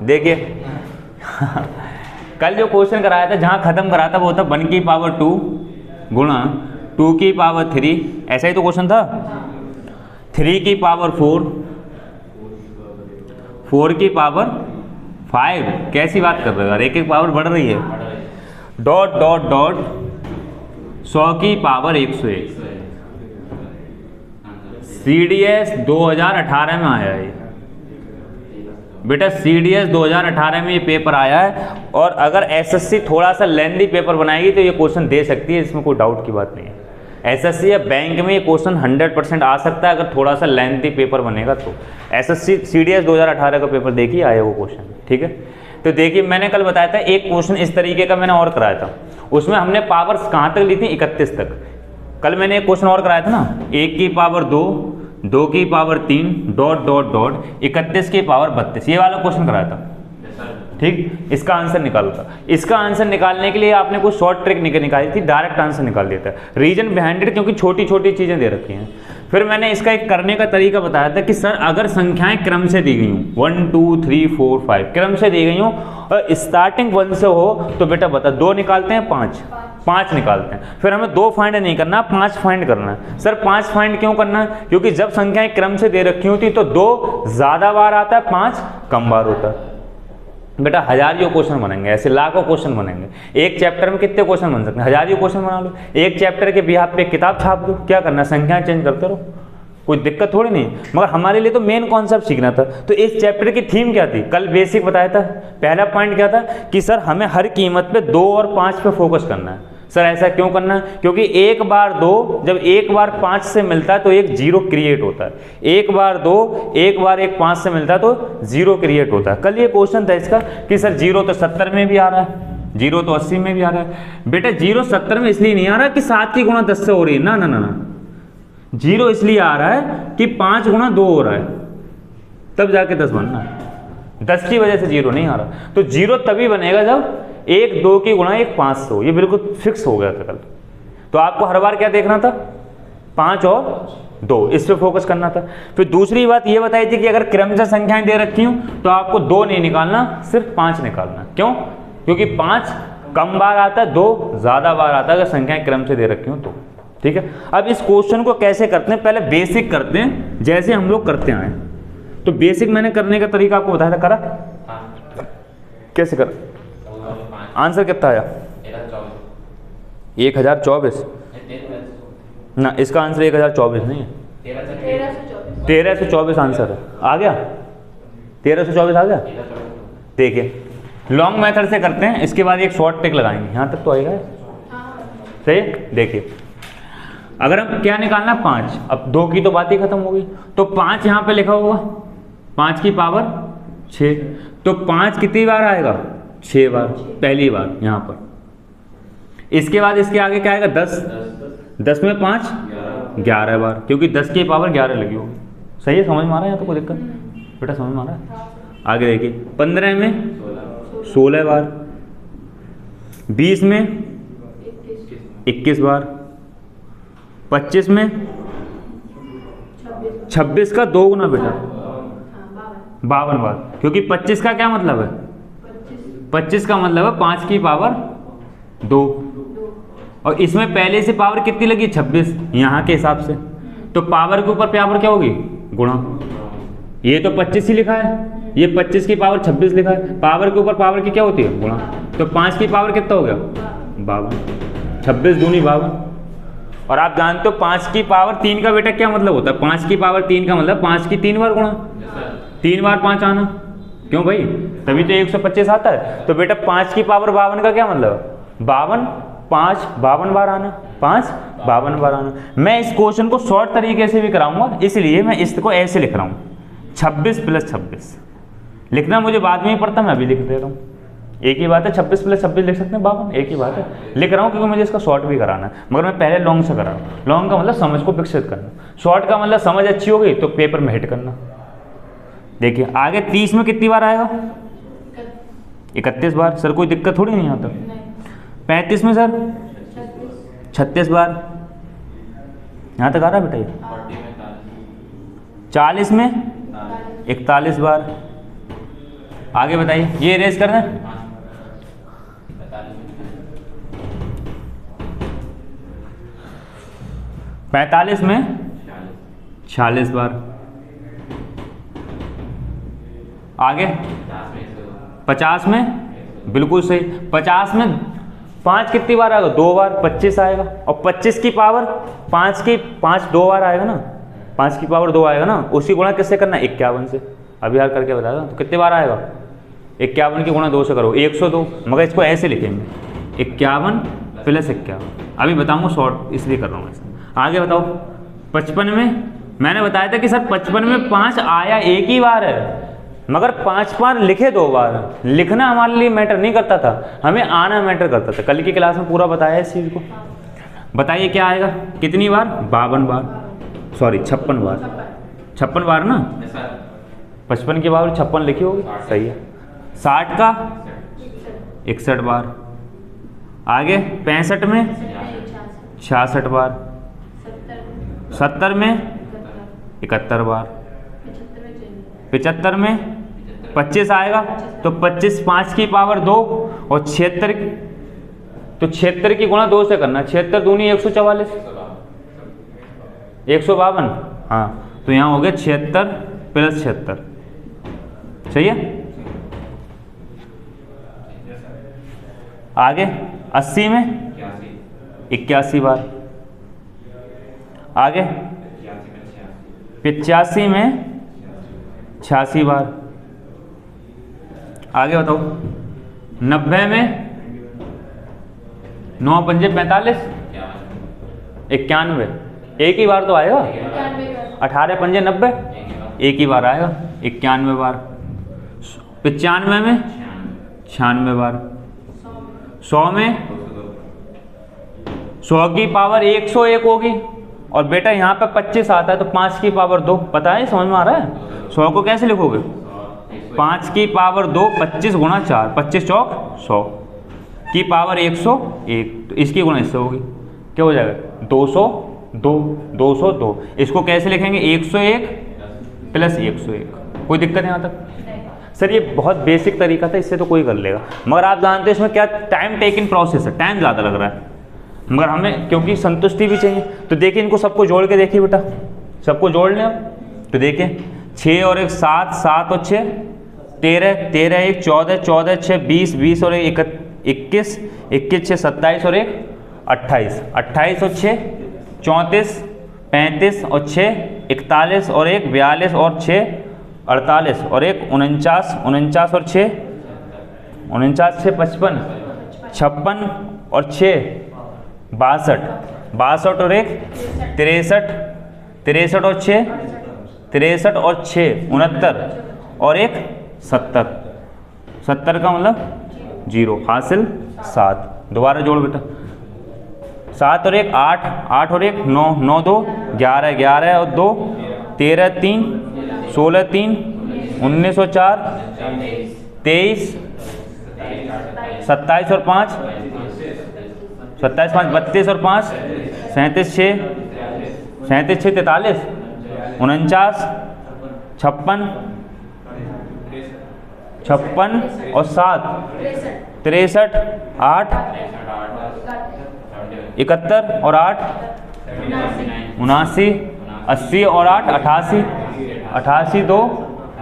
देखिए कल जो क्वेश्चन कराया था जहाँ खत्म कराया था वो था 1 की पावर 2 गुणा 2 की पावर 3, ऐसा ही तो क्वेश्चन था। 3 की पावर 4, 4 की पावर 5, कैसी बात कर रहे हो यार, एक एक पावर बढ़ रही है। डॉट डॉट डॉट 100 की पावर 101। CDS 2018 में आया है बेटा, CDS 2018 में ये पेपर आया है। और अगर SSC थोड़ा सा लेंथी पेपर बनाएगी तो ये क्वेश्चन दे सकती है, इसमें कोई डाउट की बात नहीं है। SSC या बैंक में ये क्वेश्चन 100% आ सकता है अगर थोड़ा सा लेंथी पेपर बनेगा तो। SSC CDS 2018 का पेपर देखिए, आया वो क्वेश्चन, ठीक है। तो देखिए मैंने कल बताया था एक क्वेश्चन इस तरीके का मैंने और कराया था, उसमें हमने पावर्स कहाँ तक ली थी, 31 तक। कल मैंने एक क्वेश्चन और कराया था ना, 1 की पावर 2, 2 की पावर 3, डॉट डॉट डॉट 31 की पावर 32, ये वाला क्वेश्चन कराया था, ठीक। इसका आंसर निकालो था। इसका आंसर निकालने के लिए आपने कोई शॉर्ट ट्रिक निकाली थी, डायरेक्ट आंसर निकाल देता है। रीजन बिहाइंड इट, क्योंकि छोटी छोटी चीज़ें दे रखी हैं। फिर मैंने इसका एक करने का तरीका बताया था कि सर अगर संख्याएं क्रम से दी गई हूँ 1 2 3 4 5 क्रम से दी गई हूँ और स्टार्टिंग 1 से हो तो बेटा बता 2 निकालते हैं 5 निकालते हैं। फिर हमें 2 फाइंड नहीं करना, 5 फाइंड करना है। सर 5 फाइंड क्यों करना है, क्योंकि जब संख्याएं क्रम से दे रखी होती तो 2 ज़्यादा बार आता है, 5 कम बार होता है। बेटा हजारियों क्वेश्चन बनेंगे, ऐसे लाखों क्वेश्चन बनेंगे। एक चैप्टर में कितने क्वेश्चन बन सकते हैं, हजारियों क्वेश्चन बना लो। एक चैप्टर के बिहाफ पे किताब छाप दो, क्या करना, संख्याएं चेंज करते रहो, कोई दिक्कत थोड़ी नहीं। मगर हमारे लिए तो मेन कॉन्सेप्ट सीखना था। तो इस चैप्टर की थीम क्या थी, कल बेसिक बताया था। पहला पॉइंट क्या था कि सर हमें हर कीमत पे 2 और 5 पे फोकस करना है। सर ऐसा क्यों करना है, क्योंकि एक बार 2 जब एक बार 5 से मिलता है तो एक 0 क्रिएट होता है। एक बार 2 एक बार 5 से मिलता है तो 0 क्रिएट होता है। कल ये क्वेश्चन था इसका कि सर 0 तो 70 में भी आ रहा है, 0 तो 80 में भी आ रहा है। बेटा 0 70 में इसलिए नहीं आ रहा कि 7 की गुणा 10 से हो रही है, ना ना ना ना, 0 इसलिए आ रहा है कि 5 गुणा 2 हो रहा है, तब जाके 10 बनना है। 10 की वजह से 0 नहीं आ रहा। तो 0 तभी बनेगा जब 1 2 की गुणा 1 5 से हो। ये बिल्कुल फिक्स हो गया था कल। तो आपको हर बार क्या देखना था, 5 और 2, इस पे फोकस करना था। फिर दूसरी बात ये बताई थी कि अगर क्रम से संख्याएं दे रखी हूं तो आपको 2 नहीं निकालना, सिर्फ 5 निकालना। क्यों, क्योंकि 5 कम बार आता है, 2 ज्यादा बार आता है अगर संख्याएं क्रम से दे रखी हूं तो, ठीक है। अब इस क्वेश्चन को कैसे करते हैं, पहले बेसिक करते हैं जैसे हम लोग करते आए। तो बेसिक मैंने करने का तरीका आपको बताया था, करा कैसे कर। आंसर कितना आया, 1024 ना, इसका आंसर 1024 नहीं है, 1324 आंसर है। आ गया 1324 आ गया। देखिए लॉन्ग मेथड से करते हैं, इसके बाद एक शॉर्ट ट्रिक लगाएंगे, यहाँ तक तो आएगा सही। देखिए अगर हम क्या निकालना, 5, अब 2 की तो बात ही खत्म हो गई। तो 5 यहाँ पे लिखा होगा, 5 की पावर 6, तो 5 कितनी बार आएगा, 6 बार, पहली बार यहाँ पर। इसके बाद इसके आगे क्या आएगा, 10, 10 में 5 11 बार, क्योंकि 10 की पावर 11 लगी होगी। सही है, समझ में आ रहा है, यहाँ तो कोई दिक्कत बेटा, समझ में आ रहा है। आगे देखिए 15 में 16 बार, 20 में 21 बार, 25 में 26 का 2 गुना बेटा 52 बार, क्योंकि 25 का क्या मतलब है, 25 का मतलब है 5 की पावर 2, और इसमें पहले से पावर कितनी लगी, 26 यहाँ के हिसाब से। तो पावर के ऊपर पावर क्या होगी, गुणा। ये तो 25 ही लिखा है, ये 25 की पावर 26 लिखा है, पावर के ऊपर पावर की क्या होती है, गुणा। तो 5 की पावर कितना हो गया, 52, 26 दूनी 52। और आप जानते हो 5 की पावर 3 का बेटा क्या मतलब होता है, 5 की पावर 3 का मतलब 5 की 3 बार गुणा, 3 बार 5 आना। क्यों भाई, तभी तो 125 आता है। तो बेटा 5 की पावर 52 का क्या मतलब है, 52, 5 52 बार आना, 5 52 बार आना। मैं इस क्वेश्चन को शॉर्ट तरीके से भी कराऊंगा, इसलिए मैं इसको ऐसे लिख रहा हूँ, 26 + 26। लिखना मुझे बाद में ही पड़ता, मैं अभी लिख दे रहा हूँ। एक ही बात है, 26 + 26 लिख सकते हैं 52, एक ही बात है। लिख रहा हूँ क्योंकि मुझे इसका शॉर्ट भी कराना है, मगर मैं पहले लॉन्ग से करा रहा हूँ। लॉन्ग का मतलब समझ को विकसित करना, शॉर्ट का मतलब समझ अच्छी हो गई तो पेपर में हिट करना। देखिए आगे 30 में कितनी बार आएगा, 31 बार। सर कोई दिक्कत थोड़ी नहीं आता। 35 में सर 36 बार, यहाँ तक आ रहा है बेटा ये। 40 में 41 बार, आगे बताइए, ये इरेज कर दें। 45 में 46 बार। आगे 50 में बिल्कुल सही। 50 में 5 कितनी बार आएगा? 2 बार, 25 आएगा। और 25 की पावर 5 2 बार आएगा ना, 5 की पावर 2 आएगा ना, उसी गुणा किससे करना? 51 से। अभी हाल करके बता दो तो कितनी बार आएगा? 51 की गुणा 2 से करो 102, मगर इसको ऐसे लिखेंगे 51 + 51। अभी बताऊंगा शॉर्ट इसलिए कर रहा हूँ ऐसा। आगे बताओ 55 में मैंने बताया था कि सर 55 में 5 आया एक ही बार है, मगर 5 बार लिखे 2 बार। लिखना हमारे लिए मैटर नहीं करता था, हमें आना मैटर करता था। कल की क्लास में पूरा बताया इस चीज़ को। बताइए क्या आएगा? कितनी बार? 52 बार, सॉरी 56 बार। 56 बार ना, 55 की पावर 56 लिखी होगी, सही है। 60 का 61 बार। आगे 65 में 66 बार। 70 में 71 बार। 75 में 25 आएगा तो 25 5 की पावर 2 और 76, तो 76 की गुणा 2 से करना। 76 दूनी 144, 152। हाँ, तो यहाँ हो गया 76 + 76, सही है। आगे 80 में 81 बार। आगे 85 में 86 बार। आगे बताओ 90 में 9 पंजे 45, 91, एक ही बार तो आएगा। 18 पंजे 90, एक ही बार आएगा, 91 बार। 95 में 96 बार। 100 में 100 की पावर 101 होगी, और बेटा यहाँ पे 25 आता है तो 5 की पावर 2, पता है, समझ में आ रहा है? 100 को कैसे लिखोगे? 5 की पावर 2, 25 गुणा 4, 25 चौक 100 की पावर 101, तो इसकी गुणा इससे होगी, क्या हो जाएगा? 202, 202। इसको कैसे लिखेंगे? 101 + 101। कोई दिक्कत यहाँ तक? सर ये बहुत बेसिक तरीका था, इससे तो कोई कर लेगा, मगर आप जानते हैं इसमें क्या टाइम टेकिंग प्रोसेस है, टाइम ज़्यादा लग रहा है, मगर हमें क्योंकि संतुष्टि भी चाहिए। तो देखिए इनको सबको जोड़ के देखिए बेटा, सबको जोड़ लें। तो देखिए 6 और 1 7, 7 और 6 13, 13 1 14, 14 6 20, 20 और 1 21, 21 6 27 और 1 28, 28 और 6 34, 35 और 6 41 और 1 42 और 6 48 और 1 49, 49 और 6 49 6 55, 56 और 6 62, 62 और 1 63, 63 और 6 63 और 6 69 और 1 70, 70 का मतलब 0, हासिल 7। दोबारा जोड़ बेटा, 7 और 1 8, 8 और 1 9, 9 2 11, 11 और 2 13 3 16 3 19 और 4 23 27 और 5 27 5 32 और 5 37 6 37 6 43 49 56 56 और 7 63 8 71 और 8 79 80 और 8 88 88 2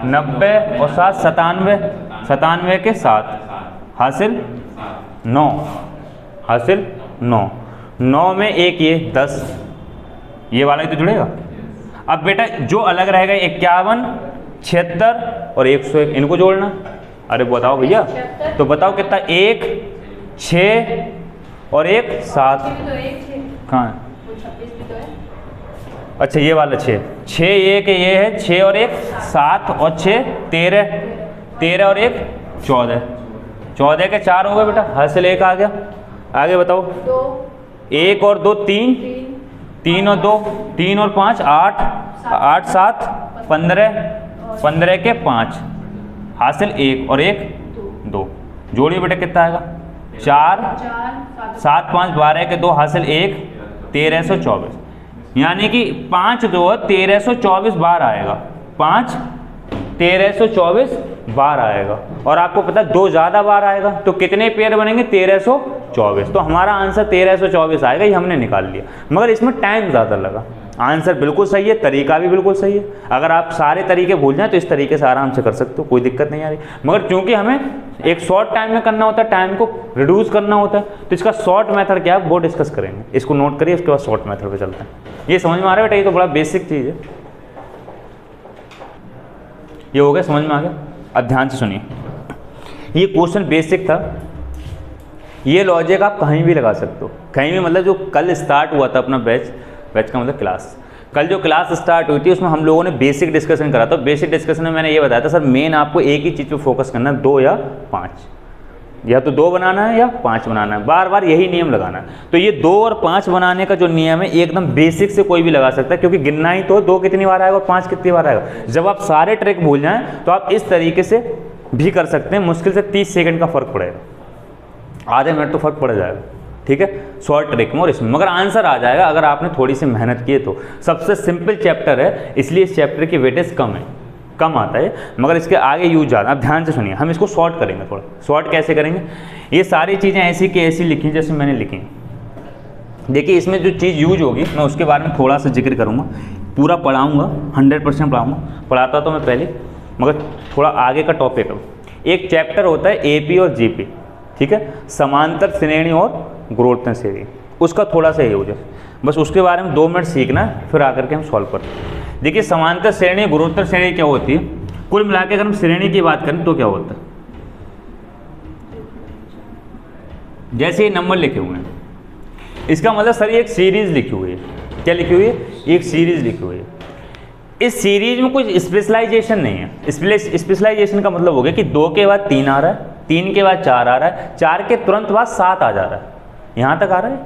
90 और 7 97 97 के 7, हासिल 9, हासिल 9। 9 में एक ये 10, ये वाला ही तो जुड़ेगा। अब बेटा जो अलग रहेगा 51 76 और 101, इनको जोड़ना। अरे बताओ भैया, तो बताओ कितना? 1 6 और 1 7, कहाँ है? अच्छा ये वाला 6 6 1 ये है, 6 और 1 7 और 6 13, 13 और 1 14, 14 के 4 हो गए बेटा, हासिल 1 आ गया। आगे बताओ 1 और 2 3, 3 और 2 3 और 5 8, 8 7 15, 15 के 5, हासिल 1 और 1 2। जोड़िए बेटा कितना आएगा? 4 7 5 12 के 2, हासिल 1 1324, यानी कि 5 2 1324 बार आएगा। 5 1324 बार आएगा, और आपको पता है 2 ज़्यादा बार आएगा तो कितने पेयर बनेंगे, 1324। तो हमारा आंसर 1324 आएगा, ये हमने निकाल लिया, मगर इसमें टाइम ज़्यादा लगा। आंसर बिल्कुल सही है, तरीका भी बिल्कुल सही है। अगर आप सारे तरीके भूल जाएं तो इस तरीके से आराम से कर सकते हो, कोई दिक्कत नहीं आ रही। मगर क्योंकि हमें एक शॉर्ट टाइम में करना होता है, टाइम को रिड्यूस करना होता है, तो इसका शॉर्ट मेथड क्या है वो डिस्कस करेंगे। इसको नोट करिए, उसके बाद शॉर्ट मेथड पे चलते हैं। ये समझ में आ रहा है बेटा, ये तो बड़ा बेसिक चीज़ है। ये हो गया, समझ में आ गया। अब ध्यान से सुनिए, ये क्वेश्चन बेसिक था। ये लॉजिक आप कहीं भी लगा सकते हो, कहीं भी, मतलब जो कल स्टार्ट हुआ था अपना बैच का मतलब क्लास, कल जो क्लास स्टार्ट हुई थी उसमें हम लोगों ने बेसिक डिस्कशन करा था। बेसिक डिस्कशन में मैंने ये बताया था सर मेन आपको एक ही चीज़ पे फोकस करना है, 2 या 5, या तो 2 बनाना है या 5 बनाना है, बार बार यही नियम लगाना है। तो ये 2 और 5 बनाने का जो नियम है एकदम बेसिक से कोई भी लगा सकता है, क्योंकि गिनना ही तो 2 कितनी बार आएगा और 5 कितनी बार आएगा। जब आप सारे ट्रिक भूल जाएं तो आप इस तरीके से भी कर सकते हैं। मुश्किल से 30 सेकंड का फर्क पड़ेगा, आधे मिनट तो फर्क पड़ जाएगा, ठीक है, शॉर्ट ट्रिक में और इसमें, मगर आंसर आ जाएगा अगर आपने थोड़ी सी मेहनत की है तो। सबसे सिंपल चैप्टर है, इसलिए इस चैप्टर की वेटेज कम आता है, मगर इसके आगे यूज ज़्यादा। अब ध्यान से सुनिए, हम इसको शॉर्ट करेंगे। थोड़ा शॉर्ट कैसे करेंगे, ये सारी चीज़ें ऐसी की ऐसी लिखी जैसे मैंने लिखी। देखिए इसमें जो चीज़ यूज होगी मैं उसके बारे में थोड़ा सा जिक्र करूँगा, पूरा पढ़ाऊँगा, 100% पढ़ाऊँगा, पढ़ाता तो मैं पहले, मगर थोड़ा आगे का टॉपिक है। एक चैप्टर होता है AP और GP, ठीक है, समांतर श्रेणी और गुणोत्तर श्रेणी, उसका थोड़ा सा यूज है, बस उसके बारे में 2 मिनट सीखना है, फिर आकर के हम सॉल्व करते हैं। देखिए समांतर श्रेणी गुणोत्तर श्रेणी क्या होती है, कुल मिला के अगर हम श्रेणी की बात करें तो क्या होता है, जैसे ये नंबर लिखे हुए हैं, इसका मतलब सर ये एक सीरीज लिखी हुई है। क्या लिखी हुई है, एक सीरीज लिखी हुई है। इस सीरीज में कुछ स्पेशलाइजेशन नहीं है। स्पेशलाइजेशन का मतलब हो गया कि 2 के बाद 3 आ रहा है, 3 के बाद 4 आ रहा है, 4 के तुरंत बाद 7 आ जा रहा है। यहां तक आ रहा है,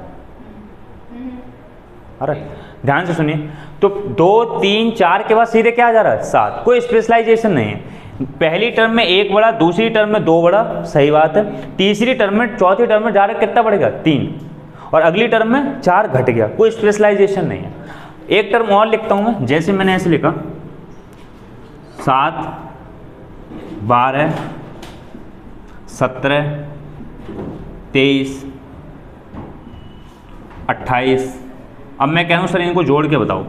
आ रहा है, ध्यान से सुनिए। तो 2, 3, 4 के बाद सीधे क्या आ जा रहा है, 7। कोई स्पेशलाइजेशन नहीं है। पहली टर्म में 1 बढ़ा, दूसरी टर्म में 2 बढ़ा, सही बात है, तीसरी टर्म में, चौथी टर्म में जा रहा है, कितना बढ़ेगा, 3, और अगली टर्म में 4 घट गया। कोई स्पेशलाइजेशन नहीं है। एक टर्म और लिखता हूं मैं, जैसे मैंने ऐसे लिखा 7, 12, 17, 23, 28। अब मैं कह रहा हूं सर इनको जोड़ के बताओ,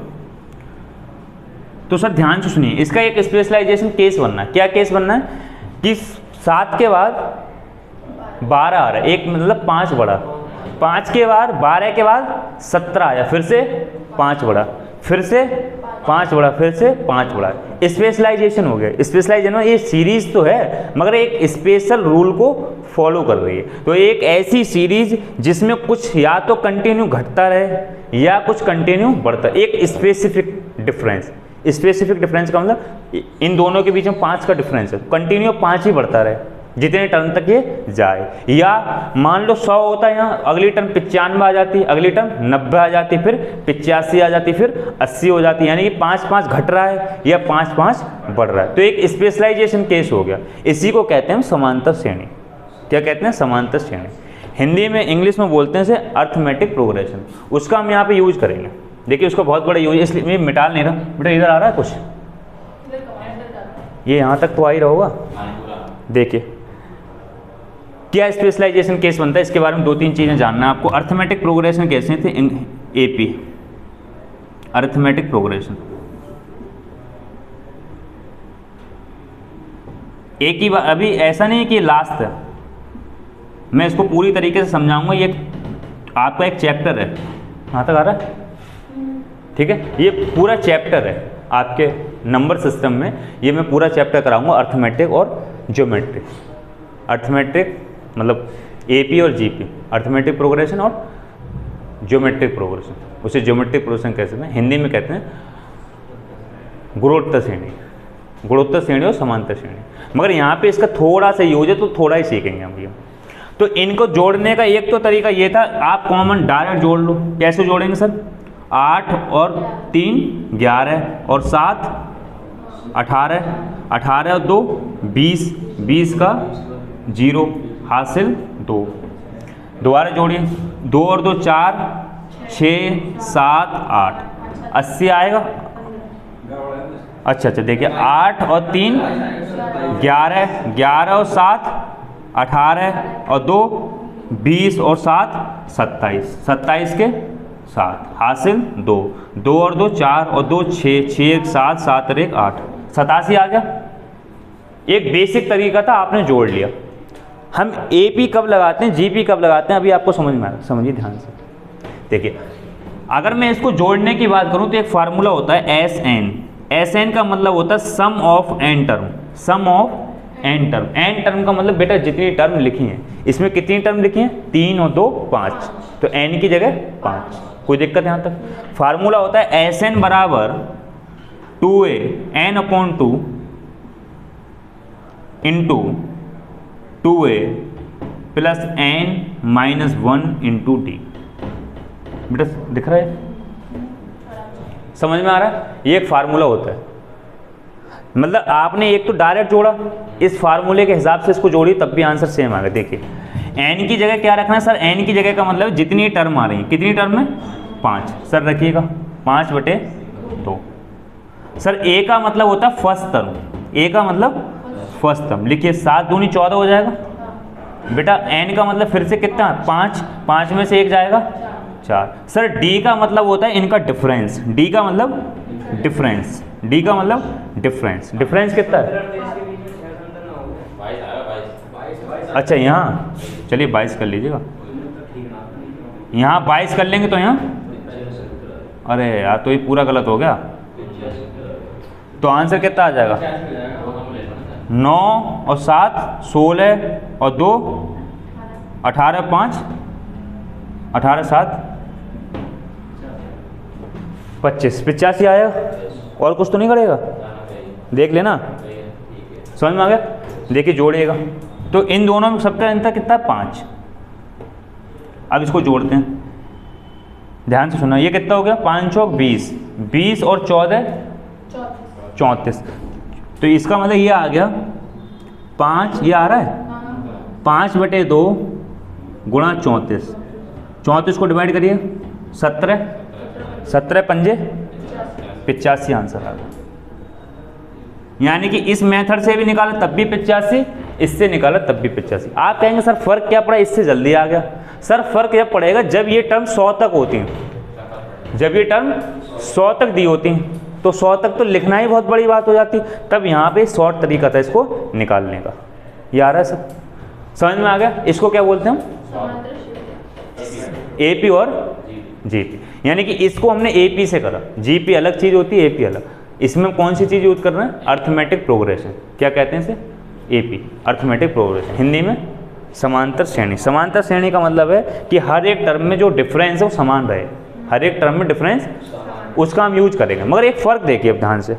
तो सर ध्यान से सुनिए, इसका एक स्पेशलाइजेशन केस बनना है। क्या केस बनना है कि 7 के बाद 12 आ रहा है, एक मतलब 5 बढ़ा, 5 के बाद 12 के बाद 17 आया, फिर से 5 बढ़ा, फिर से 5 बढ़ा, फिर से 5 बढ़ा। स्पेशलाइजेशन हो गया। स्पेशलाइजेशन ये सीरीज तो है मगर एक स्पेशल रूल को फॉलो कर रही है। तो एक ऐसी सीरीज जिसमें कुछ या तो कंटिन्यू घटता रहे या कुछ कंटिन्यू बढ़ता है, एक स्पेसिफिक डिफरेंस। स्पेसिफिक डिफरेंस का मतलब इन दोनों के बीच में 5 का डिफरेंस है, कंटिन्यू 5 ही बढ़ता रहे जितने टर्म तक ये जाए। या मान लो 100 होता है, यहाँ अगली टर्म 95 आ जाती, अगली टर्म 90 आ जाती, फिर 85 आ जाती, फिर 80 हो जाती, यानी कि 5-5 घट रहा है या 5-5 बढ़ रहा है। तो एक स्पेशलाइजेशन केस हो गया। इसी को कहते हैं समांतर श्रेणी। क्या कहते हैं, समांतर श्रेणी। हिंदी में, इंग्लिश में बोलते हैं इसे अर्थमेटिक प्रोग्रेशन। उसका हम यहाँ पे यूज करेंगे। देखिए उसका बहुत बड़ा यूज, इसलिए मैं मिटा नहीं रहा बेटा, इधर आ रहा है कुछ, ये यहाँ तक तो आ ही रहा होगा। देखिए क्या स्पेशलाइजेशन केस बनता है, इसके बारे में 2-3 चीज़ें जानना है आपको। अर्थमेटिक प्रोग्रेशन कैसे थे, AP अर्थमेटिक प्रोग्रेशन। एक ही बार, अभी ऐसा नहीं कि लास्ट है, मैं इसको पूरी तरीके से समझाऊंगा। ये आपका एक चैप्टर है, यहाँ तक आ रहा है, ठीक है, ये पूरा चैप्टर है आपके नंबर सिस्टम में। ये मैं पूरा चैप्टर कराऊंगा, अर्थमेटिक और ज्योमेट्री। अर्थमेटिक मतलब AP और GP, अर्थमेटिक प्रोग्रेशन और ज्योमेट्रिक प्रोग्रेशन। उसे ज्योमेट्रिक प्रोग्रेशन कहते हैं, हिंदी में कहते हैं गुणोत्तर श्रेणी। गुणोत्तर श्रेणी और समांतर श्रेणी। मगर यहाँ पे इसका थोड़ा सा यूज है तो थोड़ा ही सीखेंगे हम ये। तो इनको जोड़ने का एक तो तरीका ये था, आप कॉमन डायरेक्ट जोड़ लो। कैसे जोड़ेंगे सर, 8 और 3 11 और 7 18, 18 और 2 20, 20 का 0 हासिल 2। दोबारा जोड़िए, 2 और 2 4, 6 7 8, 80 आएगा। अच्छा देखिए 8 और 3 11, 11 और 7 18 और 2 20 और 7 27, 27 के 7 हासिल 2, 2 और 2 4 और 2 6, 6 1 7, 7 और 1 8, 87 आ गया। एक बेसिक तरीका था, आपने जोड़ लिया। हम एपी कब लगाते हैं, जीपी कब लगाते हैं, अभी आपको समझ में आ रहा, समझिए ध्यान से। देखिए अगर मैं इसको जोड़ने की बात करूं तो एक फार्मूला होता है एस एन। एस एन का मतलब होता है sum of n term, sum of n term. N term का मतलब बेटा जितनी टर्म लिखी हैं, इसमें कितनी टर्म लिखी हैं, 3 और 2 5, तो एन की जगह 5। कोई दिक्कत यहाँ तक? फार्मूला होता है एस एन बराबर 2a n/2 into 2a plus n-1 into D. बेटा दिख रहा है, समझ में आ रहा है? ये एक फार्मूला होता है, मतलब आपने एक तो डायरेक्ट जोड़ा, इस फार्मूले के हिसाब से इसको जोड़ी तब भी आंसर सेम आ गया। देखिए n की जगह क्या रखना है सर, n की जगह का मतलब जितनी टर्म आ रही है, कितनी टर्म है 5, सर रखिएगा 5/2। सर a का मतलब होता है फर्स्ट टर्म, a का मतलब फर्स्ट टर्म, लिखिए 7 दूनी 14 हो जाएगा। बेटा n का मतलब फिर से कितना, 5, 5 में से 1 जाएगा 4। सर d का मतलब होता है इनका डिफरेंस, d का मतलब डिफरेंस, d का मतलब डिफरेंस। डिफरेंस कितना है? अच्छा यहाँ चलिए 22 कर लीजिएगा, यहाँ 22 कर लेंगे तो यहाँ, अरे यार तो ये पूरा गलत हो गया, तो आंसर कितना आ जाएगा? 9 और 7 16 और 2 18, 5 18 7 25, 85 आएगा। और कुछ तो नहीं करेगा, देख लेना, समझ में आ गया? देखिए जोड़िएगा, तो इन दोनों में सबका अंतर कितना है 5। अब इसको जोड़ते हैं, ध्यान से सुना, ये कितना हो गया 5 चौक 20, 20 और 14 34, तो इसका मतलब ये आ गया 5, ये आ रहा है 5/2 गुणा 34, 34 को डिवाइड करिए 17, 17 पंजे 85 आंसर आ गया। यानी कि इस मेथड से भी निकाला तब भी 85, इससे निकाला तब भी 85। आप कहेंगे सर फर्क क्या पड़ा, इससे जल्दी आ गया। सर फर्क जब पड़ेगा जब ये टर्म 100 तक होती हैं, जब ये टर्म 100 तक दी होती हैं, तो 100 तक तो लिखना ही बहुत बड़ी बात हो जाती, तब यहाँ पे शॉर्ट तरीका था इसको निकालने का। ये आ रहा है सब, समझ में आ गया? इसको क्या बोलते हैं हम, एपी और जीपी। यानी कि इसको हमने एपी से करा, जीपी अलग चीज़ होती है, एपी अलग। इसमें कौन सी चीज़ यूज कर रहे हैं, अर्थमेटिक प्रोग्रेशन। क्या कहते हैं इसे, एपी, अर्थमेटिक प्रोग्रेशन, हिंदी में समांतर श्रेणी। समांतर श्रेणी का मतलब है कि हर एक टर्म में जो डिफरेंस है वो समान रहे, हर एक टर्म में डिफरेंस, उसका हम यूज करेंगे। मगर एक फ़र्क देखिए अब ध्यान से,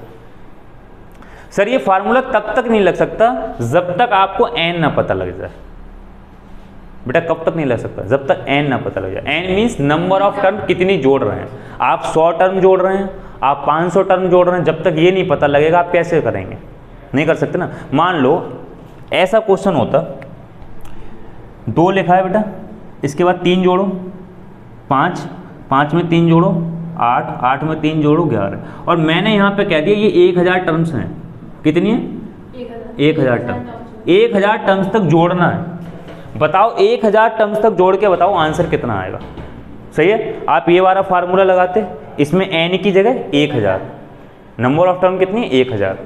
सर ये फार्मूला तब तक नहीं लग सकता जब तक आपको एन ना पता लग जाए। बेटा कब तक नहीं लग सकता, जब तक एन ना पता लग जाए। N means number of term कितनी जोड़ रहे हैं आप, 100 टर्म जोड़ रहे हैं आप, 500 टर्म जोड़ रहे हैं, जब तक ये नहीं पता लगेगा आप कैसे करेंगे, नहीं कर सकते ना। मान लो ऐसा क्वेश्चन होता, 2 लिखा है बेटा, इसके बाद 3 जोड़ो 5, 5 में 3 जोड़ो 8, 8 में 3 जोड़ो 11, और मैंने यहाँ पे कह दिया ये 1000 टर्म्स हैं। कितनी है, 1000 टर्म, 1000 टर्म्स तक जोड़ना है। बताओ 1000 टर्म्स तक जोड़ के बताओ आंसर कितना आएगा। सही है, आप ये वाला फार्मूला लगाते, इसमें एन की जगह 1000, नंबर ऑफ टर्म कितनी, 1000।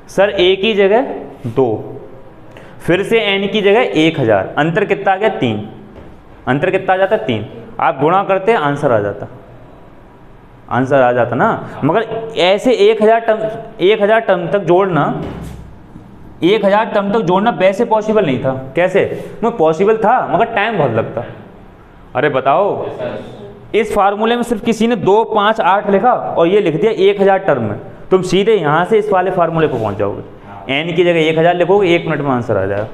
सर ए की जगह 2, फिर से एन की जगह 1000, अंतर कितना आ गया 3, अंतर कितना आ जाता 3, आप गुणा करते आंसर आ जाता, आंसर आ जाता ना। मगर ऐसे 1000 टर्म तक जोड़ना, 1000 टर्म तक जोड़ना वैसे पॉसिबल नहीं था। कैसे, मैं पॉसिबल था मगर टाइम बहुत लगता। अरे बताओ, इस फार्मूले में सिर्फ किसी ने 2, 5, 8 लिखा और ये लिख दिया 1000 टर्म में, तुम सीधे यहाँ से इस वाले फार्मूले पर पहुँच जाओगे। एन की जगह 1000 लिखोगे, 1 मिनट में आंसर आ जाएगा।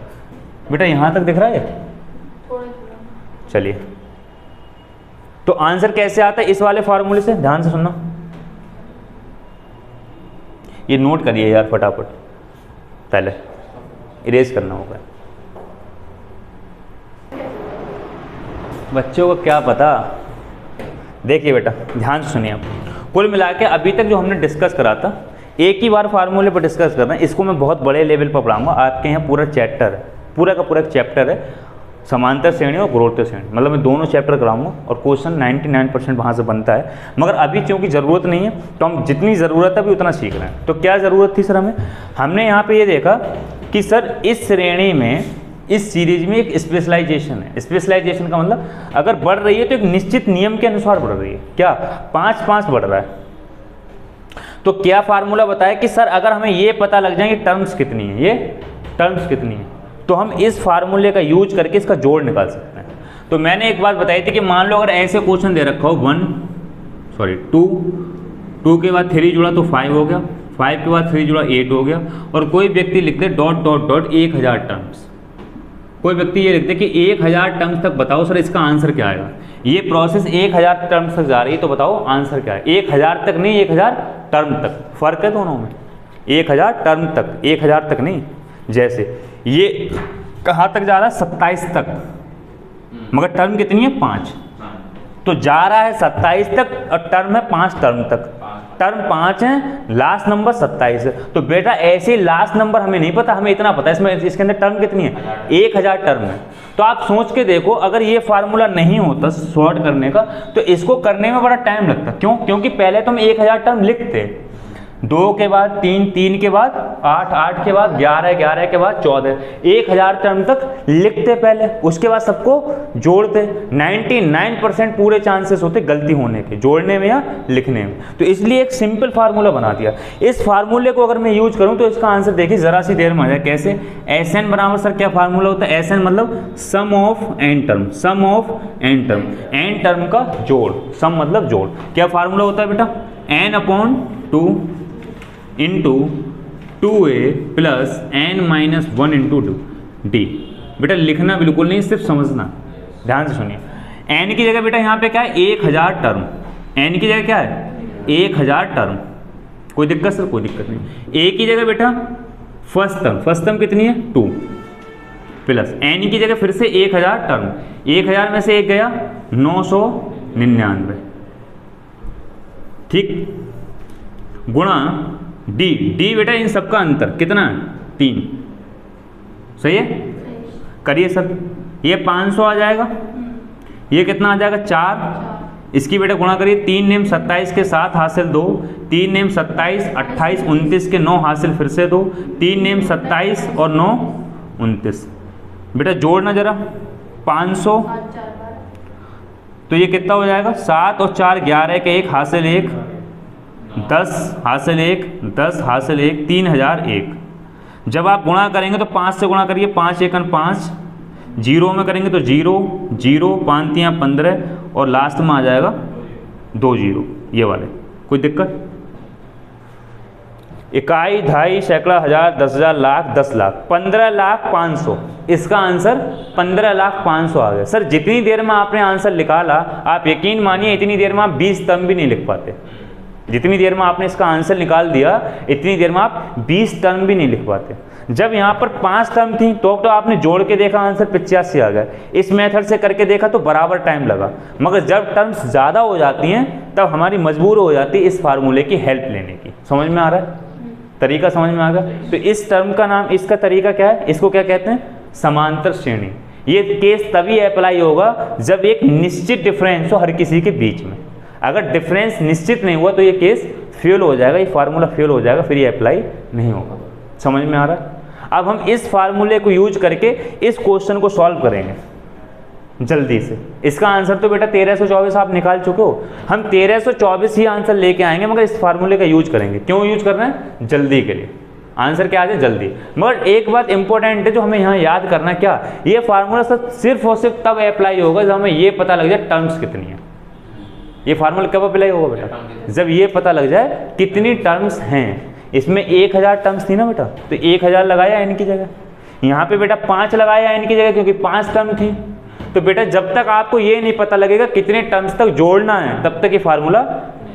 बेटा यहाँ तक दिख रहा है? चलिए, तो आंसर कैसे आता है इस वाले फार्मूले से, ध्यान से सुनना, ये नोट करिए यार फटाफट, पहले इरेज करना होगा। बच्चों को क्या पता। देखिए बेटा ध्यान से सुनिए, आप कुल मिला के अभी तक जो हमने डिस्कस करा था, एक ही बार फार्मूले पर डिस्कस करना है, इसको मैं बहुत बड़े लेवल पर पढ़ाऊंगा। आपके यहाँ पूरा चैप्टर है, पूरा का पूरा एक चैप्टर है समांतर श्रेणी और गुणोत्तर श्रेणी, मतलब मैं दोनों चैप्टर कराऊंगा और क्वेश्चन 99% वहाँ से बनता है। मगर अभी क्योंकि ज़रूरत नहीं है तो हम जितनी ज़रूरत है अभी उतना सीख रहे हैं। तो क्या ज़रूरत थी सर हमें, हमने यहाँ पे ये देखा कि सर इस श्रेणी में, इस सीरीज में एक स्पेशलाइजेशन है। स्पेशलाइजेशन का मतलब अगर बढ़ रही है तो एक निश्चित नियम के अनुसार बढ़ रही है। क्या 5-5 बढ़ रहा है, तो क्या फार्मूला बताया कि सर अगर हमें ये पता लग जाए कि टर्म्स कितनी है, ये टर्म्स कितनी है, तो हम इस फार्मूले का यूज करके इसका जोड़ निकाल सकते हैं। तो मैंने एक बात बताई थी कि मान लो अगर ऐसे क्वेश्चन दे रखा हो 2 के बाद 3 जुड़ा तो 5 हो गया, 5 के बाद 3 जुड़ा 8 हो गया, और कोई व्यक्ति लिखते डॉट डॉट डॉट 1000 टर्म्स, कोई व्यक्ति ये लिखते कि 1000 टर्म्स तक बताओ सर इसका आंसर क्या आएगा। ये प्रोसेस 1000 टर्म्स तक जा रही है, तो बताओ आंसर क्या है। 1000 तक नहीं, 1000 टर्म तक, फर्क है दोनों में। 1000 टर्म तक, 1000 तक नहीं। जैसे ये कहाँ तक जा रहा है, 27 तक, मगर टर्म कितनी है 5, तो जा रहा है 27 तक और टर्म है 5 टर्म तक। टर्म 5 है, लास्ट नंबर 27 है। तो बेटा ऐसे लास्ट नंबर हमें नहीं पता, हमें इतना पता है इसमें, इसके अंदर टर्म कितनी है, 1000 टर्म है। तो आप सोच के देखो अगर ये फार्मूला नहीं होता सॉर्ट करने का तो इसको करने में बड़ा टाइम लगता। क्यों, क्योंकि पहले तो हम 1000 टर्म लिखते, 2 के बाद 3, 3 के बाद 8, 8 के बाद 11, 11 के बाद 14, 1000 टर्म तक लिखते पहले, उसके बाद सबको जोड़ते। 99% पूरे चांसेस होते गलती होने के, जोड़ने में या लिखने में। तो इसलिए एक सिंपल फार्मूला बना दिया। इस फार्मूले को अगर मैं यूज करूं तो इसका आंसर देखिए जरा सी देर में आ जाए। कैसे, SN बराबर सर क्या फार्मूला होता है, SN मतलब sum of n term, sum of n term, n term का जोड़, सम मतलब जोड़। क्या फार्मूला होता है बेटा, n/2 into 2a plus n-1 into d। बेटा लिखना बिल्कुल नहीं, सिर्फ समझना, ध्यान से सुनिए। n की जगह बेटा यहाँ पे क्या है, 1000 टर्म, n की जगह क्या है 1000 टर्म, कोई दिक्कत सर, कोई दिक्कत नहीं। a की जगह बेटा फर्स्ट टर्म कितनी है 2, प्लस n की जगह फिर से 1000 टर्म, 1000 में से एक गया 999, ठीक, गुणा d बेटा इन सबका अंतर कितना है 3, सही है, करिए सर। ये 500 आ जाएगा, ये कितना आ जाएगा 4, इसकी बेटा गुणा करिए, 3 नेम 27 के 7 हासिल 2, 3 नेम 27, 28, 29 के 9 हासिल फिर से 2, 3 नेम 27 और 9 29। बेटा जोड़ना जरा 500, तो ये कितना हो जाएगा 7 और 4 11 के 1 हासिल 1, 10 हासिल 1, 10 हासिल 1, 3001। जब आप गुणा करेंगे तो 5 से गुणा करिए, 5 एकन 5, 0 में करेंगे तो 0 0, 5 3 15 और लास्ट में आ जाएगा 2 0, ये वाले। कोई दिक्कत, इकाई, दहाई, सैकड़ा, हजार, 10,000, लाख, 10 लाख, 15,500,000, इसका आंसर 15,500,000 आ गया। सर जितनी देर में आपने आंसर निकाला, आप यकीन मानिए इतनी देर में आप 20 टर्म भी नहीं लिख पाते। जितनी देर में आपने इसका आंसर निकाल दिया, इतनी देर में आप 20 टर्म भी नहीं लिख पाते। जब यहाँ पर 5 टर्म थी तो आपने जोड़ के देखा, आंसर 85 आ गया। इस मेथड से करके देखा तो बराबर टाइम लगा। मगर जब टर्म्स ज़्यादा हो जाती हैं तब हमारी मजबूर हो जाती है इस फार्मूले की हेल्प लेने की। समझ में आ रहा है, तरीका समझ में आ गया। तो इस टर्म का नाम, इसका तरीका क्या है, इसको क्या कहते हैं, समांतर श्रेणी। ये केस तभी अप्लाई होगा जब एक निश्चित डिफरेंस हो हर किसी के बीच में। अगर डिफरेंस निश्चित नहीं हुआ तो ये केस फेल हो जाएगा, ये फार्मूला फेल हो जाएगा, फिर ये अप्लाई नहीं होगा। समझ में आ रहा है। अब हम इस फार्मूले को यूज करके इस क्वेश्चन को सॉल्व करेंगे जल्दी से। इसका आंसर तो बेटा 1324 आप निकाल चुके हो, हम 1324 ही आंसर लेके आएंगे, मगर इस फार्मूले का यूज करेंगे। क्यों यूज कर रहे हैं, जल्दी के लिए, आंसर क्या आ जाए जल्दी। मगर एक बात इंपॉर्टेंट है जो हमें यहाँ याद करना, क्या ये फार्मूला सिर्फ और सिर्फ तब अप्लाई होगा जब हमें ये पता लग जाए टर्म्स कितनी है। ये फार्मूला कब अप्लाई होगा बेटा, जब ये पता लग जाए कितनी टर्म्स हैं। इसमें 1000 टर्म्स थी ना बेटा, तो 1000 लगाया n की जगह, यहाँ पे बेटा 5 लगाया n की जगह क्योंकि 5 टर्म थी। तो बेटा जब तक आपको ये नहीं पता लगेगा कितने टर्म्स तक जोड़ना है तब तक ये फार्मूला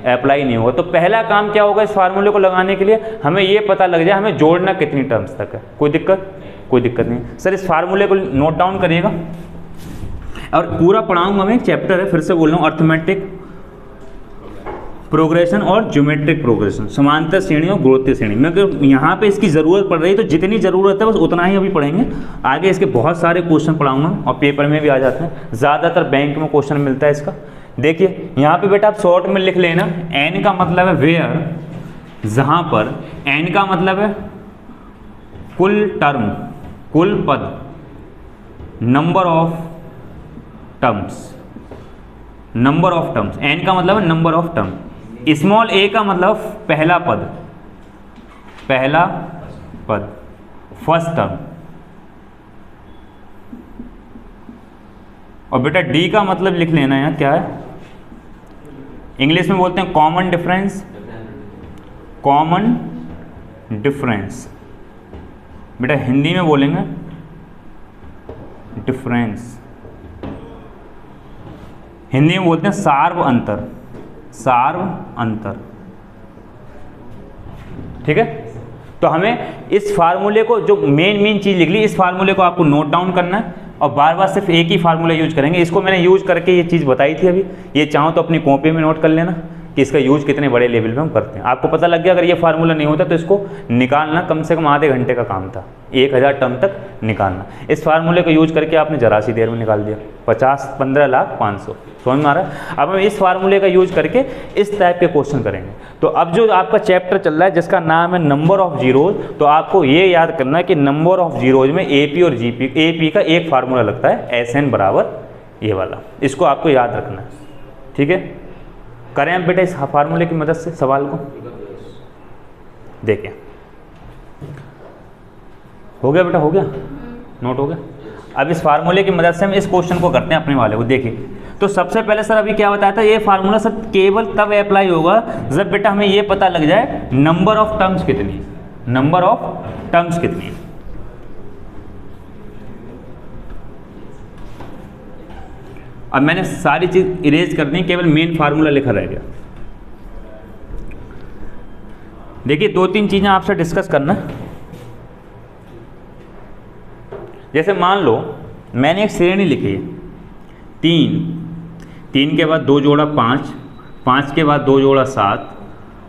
अप्लाई नहीं होगा। तो पहला काम क्या होगा इस फार्मूले को लगाने के लिए, हमें ये पता लग जाए हमें जोड़ना कितनी टर्म्स तक है। कोई दिक्कत, कोई दिक्कत नहीं। सर इस फार्मूले को नोट डाउन करिएगा और पूरा पढ़ाऊंगा मैं, एक चैप्टर है, फिर से बोल रहा हूँ, अर्थमेटिक प्रोग्रेशन और ज्योमेट्रिक प्रोग्रेशन, समांतर श्रेणी और गुणोत्तर श्रेणी में। अगर यहाँ पे इसकी ज़रूरत पड़ रही है तो जितनी ज़रूरत है बस उतना ही अभी पढ़ेंगे, आगे इसके बहुत सारे क्वेश्चन पढ़ाऊंगा और पेपर में भी आ जाते हैं, ज़्यादातर बैंक में क्वेश्चन मिलता है इसका। देखिए यहाँ पे बेटा आप शॉर्ट में लिख लेना, एन का मतलब है वेयर, जहाँ पर एन का मतलब है कुल टर्म, कुल पद, number of terms, number of terms, n का मतलब है number of term, small a का मतलब पहला पद, पहला पद, फर्स्ट टर्म, और बेटा डी का मतलब लिख लेना यहाँ क्या है, इंग्लिश में बोलते हैं कॉमन डिफरेंस, कॉमन डिफरेंस, बेटा हिंदी में बोलेंगे डिफरेंस, हिंदी में बोलते हैं सार्व अंतर, सार्व अंतर, ठीक है। तो हमें इस फार्मूले को, जो मेन चीज लिख ली, इस फार्मूले को आपको नोट डाउन करना है और बार बार सिर्फ एक ही फार्मूला यूज करेंगे। इसको मैंने यूज करके ये चीज़ बताई थी अभी, ये चाहो तो अपनी कॉपी में नोट कर लेना कि इसका यूज कितने बड़े लेवल पे हम करते हैं। आपको पता लग गया अगर ये फार्मूला नहीं होता तो इसको निकालना कम से कम आधे घंटे का काम था, 1000 टर्म तक निकालना। इस फार्मूले को यूज करके आपने जरा सी देर में निकाल दिया 15,15,500, समझ में आ रहा है। अब हम इस फार्मूले का यूज करके इस टाइप के क्वेश्चन करेंगे। तो अब जो आपका चैप्टर चल रहा है जिसका नाम है नंबर ऑफ जीरोज, तो आपको ये याद करना है कि नंबर ऑफ जीरोज में एपी और जीपी, एपी का एक फार्मूला लगता है SN बराबर ये वाला, इसको आपको याद रखना है, ठीक है। करें हम बेटा इस फार्मूले की मदद से सवाल को, देखें हो गया बेटा, हो गया, नोट हो गया। अब इस फार्मूले की मदद से हम इस क्वेश्चन को करते हैं अपने वाले को। देखिए तो सबसे पहले सर अभी क्या बताया था, ये फार्मूला सर केवल तब अप्लाई होगा जब बेटा हमें ये पता लग जाए नंबर ऑफ टर्म्स कितनी है, नंबर ऑफ टर्म्स कितनी है। अब मैंने सारी चीज इरेज कर दी, केवल मेन फार्मूला लिखा रह गया। देखिए 2-3 चीजें आपसे डिस्कस करना। जैसे मान लो मैंने एक श्रेणी लिखी है 3, 3 के बाद 2 जोड़ा 5, 5 के बाद 2 जोड़ा 7,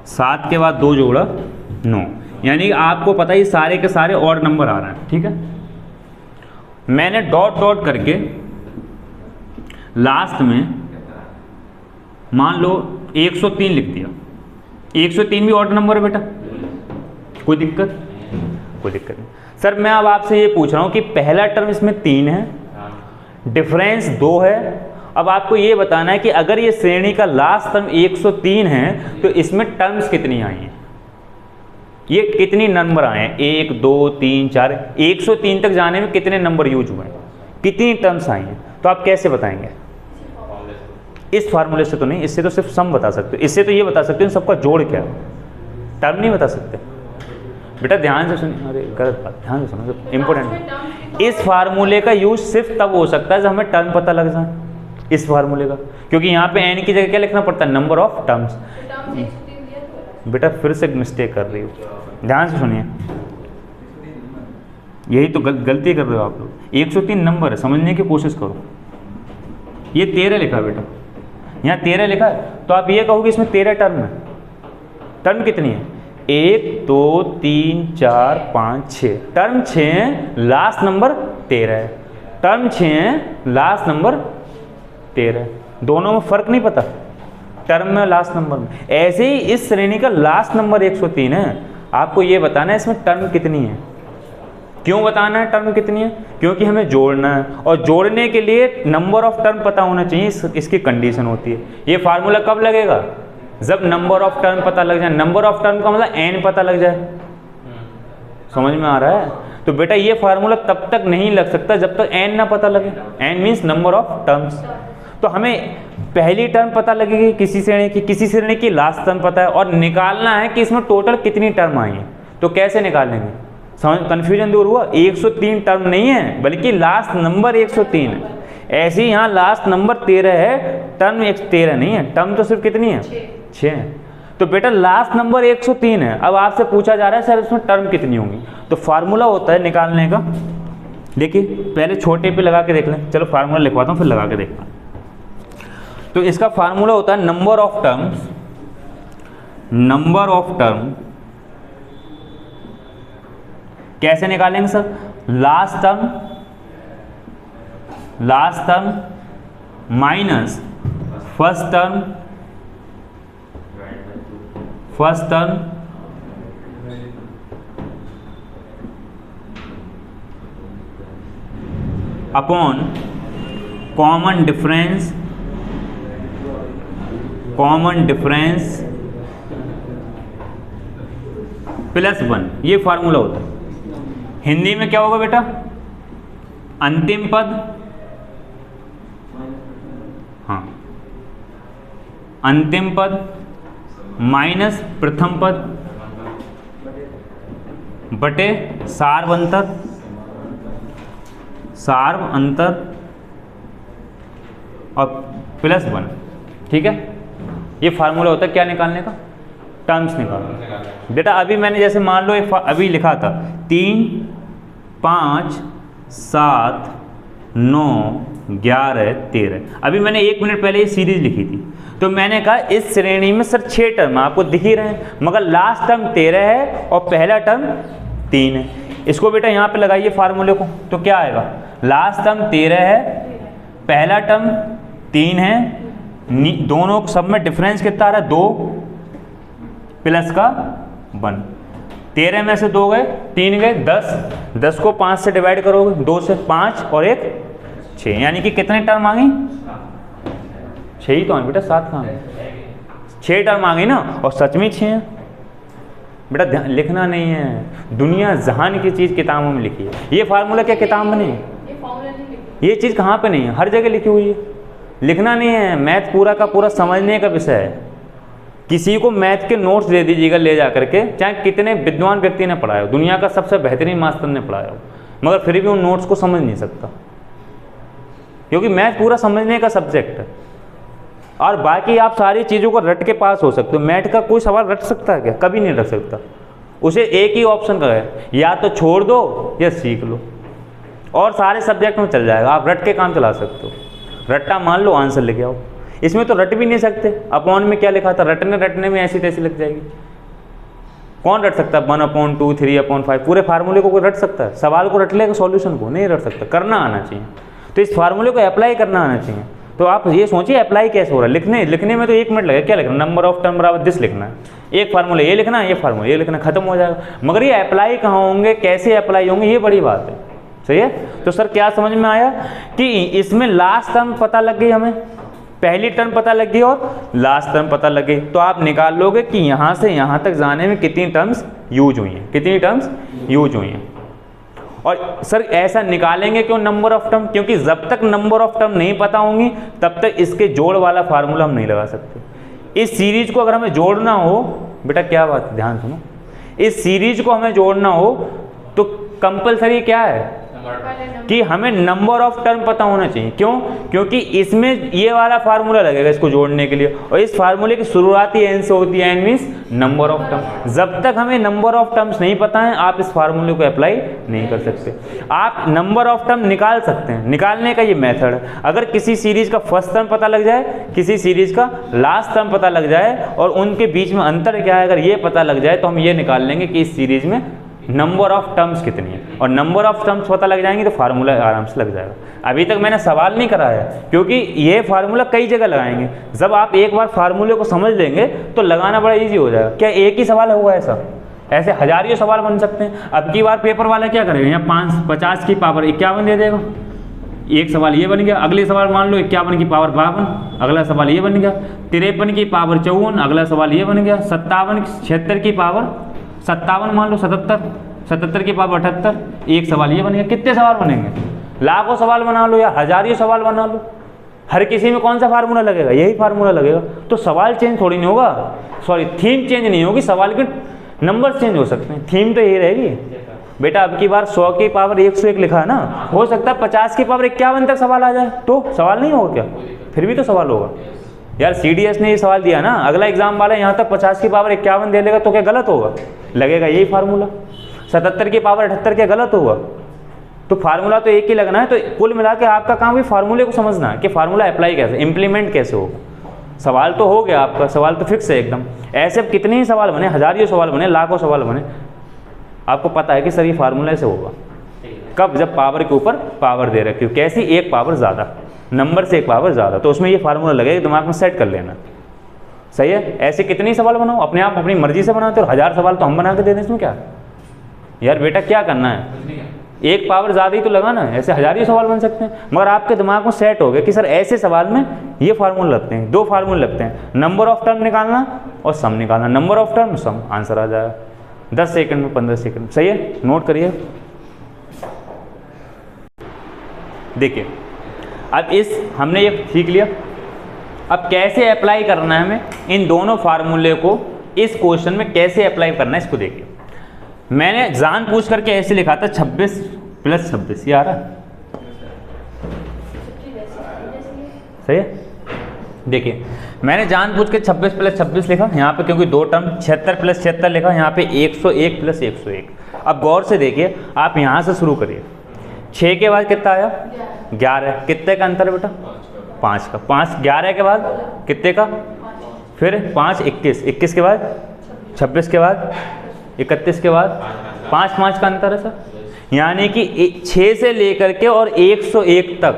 7 के बाद 2 जोड़ा 9, यानी आपको पता ही सारे के सारे ऑड नंबर आ रहे हैं, ठीक है। मैंने डॉट डॉट करके लास्ट में मान लो 103 लिख दिया, 103 भी ऑड नंबर है बेटा, कोई दिक्कत, कोई दिक्कत नहीं। सर मैं अब आपसे ये पूछ रहा हूँ कि पहला टर्म इसमें 3 है, डिफरेंस 2 है। अब आपको ये बताना है कि अगर ये श्रेणी का लास्ट टर्म 103 है तो इसमें टर्म्स कितनी आई हैं, ये कितनी नंबर आए हैं, 1 2 3 4, 103 तक जाने में कितने नंबर यूज हुए हैं, कितनी टर्म्स आई हैं, तो आप कैसे बताएंगे? इस फार्मूले से तो नहीं, इससे तो सिर्फ सम बता सकते हो, इससे तो ये बता सकते हो सबका जोड़ क्या है, टर्म नहीं बता सकते। बेटा ध्यान से सुनिए, अरे गलत बात, ध्यान से सुनो, इंपॉर्टेंट। इस फार्मूले का यूज सिर्फ तब हो सकता है जब हमें टर्म पता लग जाए, इस फार्मूले का, क्योंकि यहाँ पे एन की जगह क्या लिखना पड़ता है, नंबर ऑफ टर्म्स। बेटा फिर से मिस्टेक कर रही हो, ध्यान से सुनिए, यही तो गलती कर रहे हो आप लोग। 103 नंबर है, समझने की कोशिश करो। ये 13 लिखा है बेटा, यहाँ 13 लिखा है, तो आप ये कहोगे इसमें 13 टर्म है। टर्म कितनी है, 1 2 3 4 5 6, टर्म 6, लास्ट नंबर 13 है, टर्म 6, लास्ट नंबर 13, दोनों में फर्क नहीं पता, टर्म में लास्ट नंबर में। ऐसे ही इस श्रेणी का लास्ट नंबर 103 है, आपको ये बताना है इसमें टर्म कितनी है। क्यों बताना है टर्म कितनी है, क्योंकि हमें जोड़ना है, और जोड़ने के लिए नंबर ऑफ टर्म पता होना चाहिए, इसकी कंडीशन होती है। ये फार्मूला कब लगेगा, जब नंबर ऑफ टर्म पता लग जाए। नंबर ऑफ टर्म का मतलब एन पता लग जाए, समझ में आ रहा है। तो बेटा ये फार्मूला तब तक नहीं लग सकता जब तक एन ना पता लगे, n means number of terms. तो हमें पहली टर्म पता लगेगी किसी श्रेणी की लास्ट टर्म पता है, और निकालना है कि इसमें टोटल कितनी टर्म आई है। तो कैसे निकालेंगे, समझ, कंफ्यूजन दूर हुआ। 103 टर्म नहीं है, बल्कि लास्ट नंबर 103 है। ऐसे ही यहाँ लास्ट नंबर 13 है, टर्म 13 नहीं है, टर्म तो सिर्फ कितनी है, 6। तो बेटा लास्ट नंबर 103 है। अब आपसे पूछा जा रहा है सर इसमें टर्म कितनी होंगी, तो फार्मूला होता है निकालने का। देखिए पहले छोटे पे लगा के देख लें, चलो फार्मूला लिखवाता हूँ फिर लगा के देखना। तो इसका फार्मूला होता है number of terms number of term कैसे निकालेंगे sir? Last term minus first term upon common difference plus 1, ये फार्मूला होता है। हिंदी में क्या होगा बेटा? अंतिम पद, हाँ, अंतिम पद माइनस प्रथम पद बटे सार्व अंतर और प्लस 1। ठीक है, ये फार्मूला होता है क्या निकालने का? टर्म्स निकालना। बेटा अभी मैंने जैसे मान लो अभी लिखा था 3, 5, 7, 9, 11, 13। अभी मैंने 1 मिनट पहले ये सीरीज लिखी थी, तो मैंने कहा इस श्रेणी में सर 6 टर्म आपको दिख ही रहे हैं, मगर लास्ट टर्म 13 है और पहला टर्म 3 है। इसको बेटा यहाँ पे लगाइए फार्मूले को, तो क्या आएगा? लास्ट टर्म 13 है, पहला टर्म 3 है, दोनों सब में डिफरेंस कितना आ रहा है? 2 प्लस का 1। 13 में से 2 गए, 3 गए, 10। 10 को 5 से डिवाइड करोगे, 2 से 5 और 1 6, यानी कि कितने टर्म आ गई? 6 ही तो है बेटा, 7 कहाँ है? 6 टर्म आ गई ना, और सच में 6 है बेटा। लिखना नहीं है, दुनिया जहान की चीज़ किताबों में लिखी है। ये फार्मूला क्या किताब में नहीं है? ये चीज़ कहाँ पे नहीं है? हर जगह लिखी हुई है। लिखना नहीं है, मैथ पूरा का पूरा समझने का विषय है। किसी को मैथ के नोट्स दे दीजिएगा ले जा करके, चाहे कितने विद्वान व्यक्ति ने पढ़ाया हो, दुनिया का सबसे बेहतरीन मास्टर ने पढ़ाया हो, मगर फिर भी उन नोट्स को समझ नहीं सकता, क्योंकि मैथ पूरा समझने का सब्जेक्ट है। और बाकी आप सारी चीज़ों को रट के पास हो सकते हो, मैथ का कोई सवाल रट सकता है क्या? कभी नहीं रट सकता। उसे एक ही ऑप्शन का है, या तो छोड़ दो या सीख लो, और सारे सब्जेक्ट में चल जाएगा। आप रट के काम चला सकते हो, रट्टा मान लो, आंसर लेके आओ। इसमें तो रट भी नहीं सकते। अपॉन में क्या लिखा था? रटने में ऐसी तैसी लग जाएगी। कौन रट सकता है? 1/2, 3/5 पूरे फार्मूले को कोई रट सकता है? सवाल को रट लेगा, सॉल्यूशन को नहीं रट सकता। करना आना चाहिए, तो इस फार्मूले को अप्लाई करना आना चाहिए। तो आप ये सोचिए अप्लाई कैसे हो रहा है। लिखने में तो 1 मिनट लगेगा। क्या लिखना? नंबर ऑफ टर्म बराबर दिस लिखना है, एक फार्मूला ये लिखना है, ये फार्मूला ये लिखना, खत्म हो जाएगा। मगर ये अप्लाई कहाँ होंगे, कैसे अप्लाई होंगे, ये बड़ी बात है। सही है। तो सर क्या समझ में आया कि इसमें लास्ट टर्म पता लग गई, हमें पहली टर्म पता लग गई और लास्ट टर्म पता लग गई, तो आप निकाल लोगे कि यहाँ से यहाँ तक जाने में कितनी टर्म्स यूज हुई हैं, कितनी टर्म्स यूज हुई हैं। और सर ऐसा निकालेंगे क्यों नंबर ऑफ टर्म? क्योंकि जब तक नंबर ऑफ टर्म नहीं पता होंगी तब तक इसके जोड़ वाला फार्मूला हम नहीं लगा सकते। इस सीरीज को अगर हमें जोड़ना हो, बेटा क्या बात, ध्यान सुनो, इस सीरीज को हमें जोड़ना हो तो कंपलसरी क्या है कि हमें नंबर ऑफ टर्म पता होना चाहिए। क्यों? क्योंकि इसमें ये वाला फार्मूला लगेगा इसको जोड़ने के लिए, और इस फार्मूले की शुरुआती एन से होती है, n means number of term. जब तक हमें नंबर ऑफ टर्म्स नहीं पता है आप इस फार्मूले को अप्लाई नहीं कर सकते। आप नंबर ऑफ टर्म निकाल सकते हैं, निकालने का ये मेथड है। अगर किसी सीरीज का फर्स्ट टर्म पता लग जाए, किसी सीरीज का लास्ट टर्म पता लग जाए, और उनके बीच में अंतर क्या है अगर ये पता लग जाए, तो हम ये निकाल लेंगे कि इस सीरीज में नंबर ऑफ टर्म्स कितनी है, और नंबर ऑफ टर्म्स पता लग जाएंगे तो फार्मूला आराम से लग जाएगा। अभी तक मैंने सवाल नहीं कराया क्योंकि ये फार्मूला कई जगह लगाएंगे। जब आप एक बार फार्मूले को समझ लेंगे तो लगाना बड़ा इजी हो जाएगा। क्या एक ही सवाल होगा ऐसा? ऐसे हजारों सवाल बन सकते हैं। अब की बार पेपर वाला क्या करेगा, यहाँ 50 की पावर 51 दे देगा, एक सवाल ये बन गया। अगले सवाल मान लो 51 की पावर 52, अगला सवाल ये बन गया। 53 की पावर 54, अगला सवाल ये बन गया। 76 की पावर 57 मान लो, 77 की पावर 78, एक सवाल ये बन गया। कितने सवाल बनेंगे? लाखों सवाल बना लो या हजारों सवाल बना लो, हर किसी में कौन सा फार्मूला लगेगा? यही फार्मूला लगेगा। तो सवाल चेंज थोड़ी नहीं होगा, सॉरी थीम चेंज नहीं होगी, सवाल के नंबर चेंज हो सकते हैं, थीम तो यही रहेगी। बेटा अब की बार 100 की पावर 101 लिखा है ना, हो सकता है 50 की पावर 51 तक सवाल आ जाए, तो सवाल नहीं होगा क्या? फिर भी तो सवाल होगा यार। CDS ने ये सवाल दिया ना, अगला एग्जाम वाला यहाँ तक 50 की पावर 51 दे देगा तो क्या गलत होगा? लगेगा यही फार्मूला। 77 की पावर 78 क्या गलत होगा? तो फार्मूला तो एक ही लगना है। तो कुल मिला के आपका काम भी फार्मूले को समझना है कि फार्मूला अप्लाई कैसे, इंप्लीमेंट कैसे होगा। सवाल तो हो गया आपका, सवाल तो फिक्स है एकदम। ऐसे अब कितने ही सवाल बने, हजारों सवाल बने, लाखों सवाल बने, आपको पता है कि सर ये फार्मूला ऐसे होगा। कब? जब पावर के ऊपर पावर दे रखी हो, कैसी? एक पावर ज़्यादा, नंबर से एक पावर ज़्यादा, तो उसमें ये फार्मूला लगेगा, दिमाग में सेट कर लेना। सही है? ऐसे कितने ही सवाल बनाओ, अपने आप अपनी मर्जी से बनाते हो, 1000 सवाल तो हम बना के दे दें, इसमें क्या यार बेटा, क्या करना है? एक पावर ज़्यादा ही तो लगाना है, ऐसे हजारों सवाल बन सकते हैं, मगर आपके दिमाग में सेट हो गया कि सर ऐसे सवाल में ये फार्मूला लगते हैं, 2 फार्मूले लगते हैं, नंबर ऑफ टर्म निकालना और सम निकालना, number of term sum, answer आ जाएगा 10 सेकंड में, 15 सेकंड। सही है? नोट करिए। देखिए अब इस हमने ये सीख लिया, अब कैसे अप्लाई करना है हमें इन दोनों फार्मूले को इस क्वेश्चन में कैसे अप्लाई करना है, इसको देखिए। मैंने जान पूछ करके ऐसे लिखा था 26 + 26, ये आ रहा है? सही है? देखिए मैंने जान पूछ के 26 + 26 लिखा यहाँ पे, क्योंकि 2 टर्म, 76 + 76 लिखा यहाँ पे, 101 + 101। अब गौर से देखिए, आप यहाँ से शुरू करिए, 6 के बाद कितना आया? 11। कितने का अंतर है बेटा? 5 का। 5 11 के बाद कितने का? फिर 5 21, 21 के बाद 26 के बाद 31 के बाद 5 का अंतर है सर, यानी कि 6 से लेकर के और 101 तक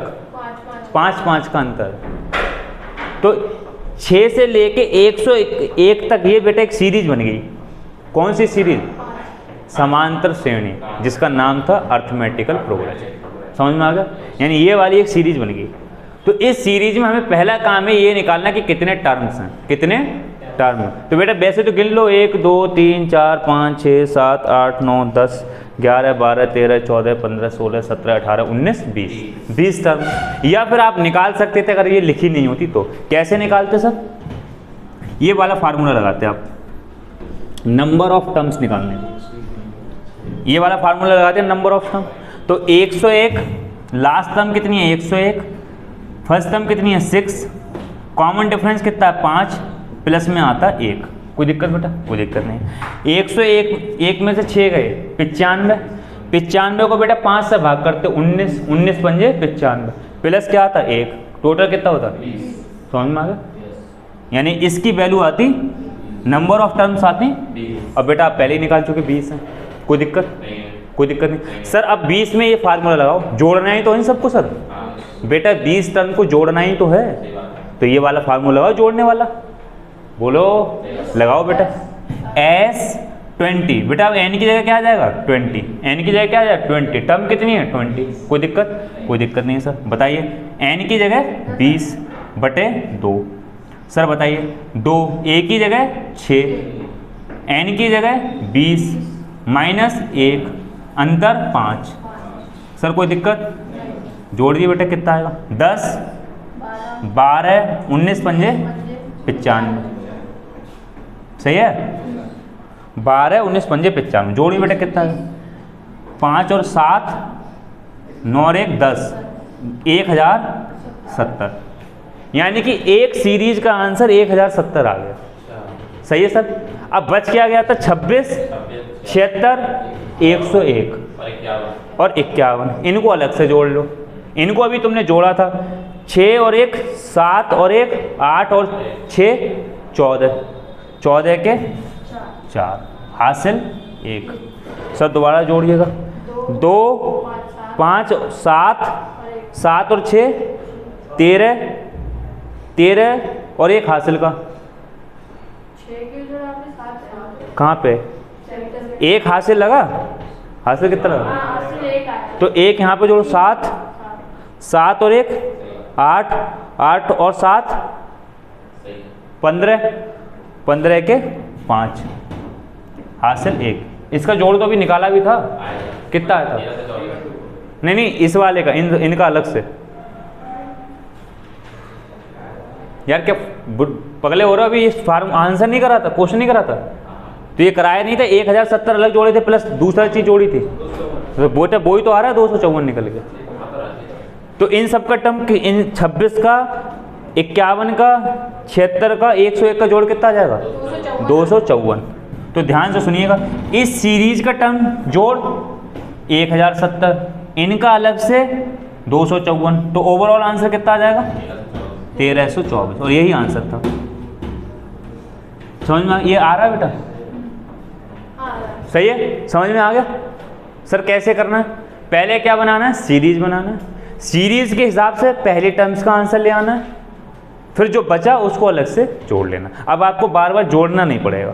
5 का अंतर। तो 6 से लेके 101 तक ये बेटा एक सीरीज बन गई। कौन सी सीरीज? समांतर श्रेणी, जिसका नाम था अर्थमेटिकल प्रोग्रेशन। समझ में आ गया? यानी ये वाली एक सीरीज बन गई। तो इस सीरीज में हमें पहला काम है ये निकालना कि कितने टर्म्स हैं, कितने टर्म। तो बेटा वैसे तो गिन लो, 1 2 3 4 5 6 7 8 9 10 11 12 13 14 15 16 17 18 19 20 टर्म। या फिर आप निकाल सकते थे अगर ये लिखी नहीं होती तो। कैसे निकालते सर? ये वाला फार्मूला लगाते आप, नंबर ऑफ टर्म्स निकालने, ये वाला फार्मूला लगाते हैं नंबर ऑफ टर्म। तो 101 लास्ट टर्म कितनी है? 101। फर्स्ट टर्म कितनी है? 6। कॉमन डिफरेंस कितना है? 5, प्लस में आता 1। कोई दिक्कत बेटा? कोई दिक्कत नहीं। 101 1 में से 6 गए 95, 95 को बेटा 5 से भाग करते 19, 19 पंजे 95, प्लस क्या आता? 1। टोटल कितना होता? 20। समझ में आ गया? यानी इसकी वैल्यू आती, नंबर ऑफ टर्म्स आती 20। अब बेटा आप पहले ही निकाल चुके 20 है, कोई दिक्कत? कोई दिक्कत नहीं सर। अब 20 में ये फार्मूला लगाओ, जोड़ना ही तो है सबको सर। बेटा 20 टर्म को जोड़ना ही तो है, तो ये वाला फार्मूला लगाओ जोड़ने वाला। बोलो, लगाओ बेटा। S20 बेटा, अब n की जगह क्या आ जाएगा? 20। n की जगह क्या आ जाएगा? 20। टर्म कितनी है? 20। कोई दिक्कत? कोई दिक्कत नहीं सर। बताइए, n की जगह 20/2 सर, बताइए 2, a की जगह 6, n की जगह 20 -1, अंतर 5 सर। कोई दिक्कत? जोड़ दिए बेटा, कितना आएगा? 10 12 19 पंजे 95। सही है? 12 19 पंजे 95। जोड़िए बेटा, कितना है? 5 और 7 9 और 1 10, 1070। यानी कि एक सीरीज का आंसर 1070 आ गया। सही है सर? अब बच क्या गया था? 26 76 101 और 51। इनको अलग से जोड़ लो। इनको अभी तुमने जोड़ा था, 6 और 1 7 और 1 8 और 6 14, 14 के 4, हासिल 1। सर दोबारा जोड़िएगा, 2 5 7 7 और 6 13, 13 और 1 हासिल का कहाँ पे? 1 हासिल लगा। हासिल कितना लगा? तो 1 यहाँ पे जोड़ो, 7 7 और 1 8 8 और 7 15, 15 के 5, हासिल 1। इसका जोड़ तो अभी निकाला भी था, कितना आया था? नहीं नहीं, इस वाले का, इनका अलग से। यार क्या पगले हो रहा? अभी ये फार्म आंसर नहीं करा था, क्वेश्चन नहीं करा था, तो ये कराया नहीं था। 1070 अलग जोड़े थे, प्लस दूसरा चीज जोड़ी थी, तो बोटा बोई तो आ रहा है 254 निकल गया। तो इन सब का टर्म, इन 26 का 51 का 76 का 101 का जोड़ कितना आ जाएगा? 254। तो ध्यान से सुनिएगा, इस सीरीज का टर्म जोड़ 1070, इनका अलग से 254, तो ओवरऑल आंसर कितना आ जाएगा? 1324 और यही आंसर था। समझ में ये आ रहा है बेटा? सही है, समझ में आ गया? सर कैसे करना है? पहले क्या बनाना है? सीरीज बनाना है। सीरीज के हिसाब से पहली टर्म्स का आंसर ले आना है, फिर जो बचा उसको अलग से जोड़ लेना। अब आपको बार बार जोड़ना नहीं पड़ेगा।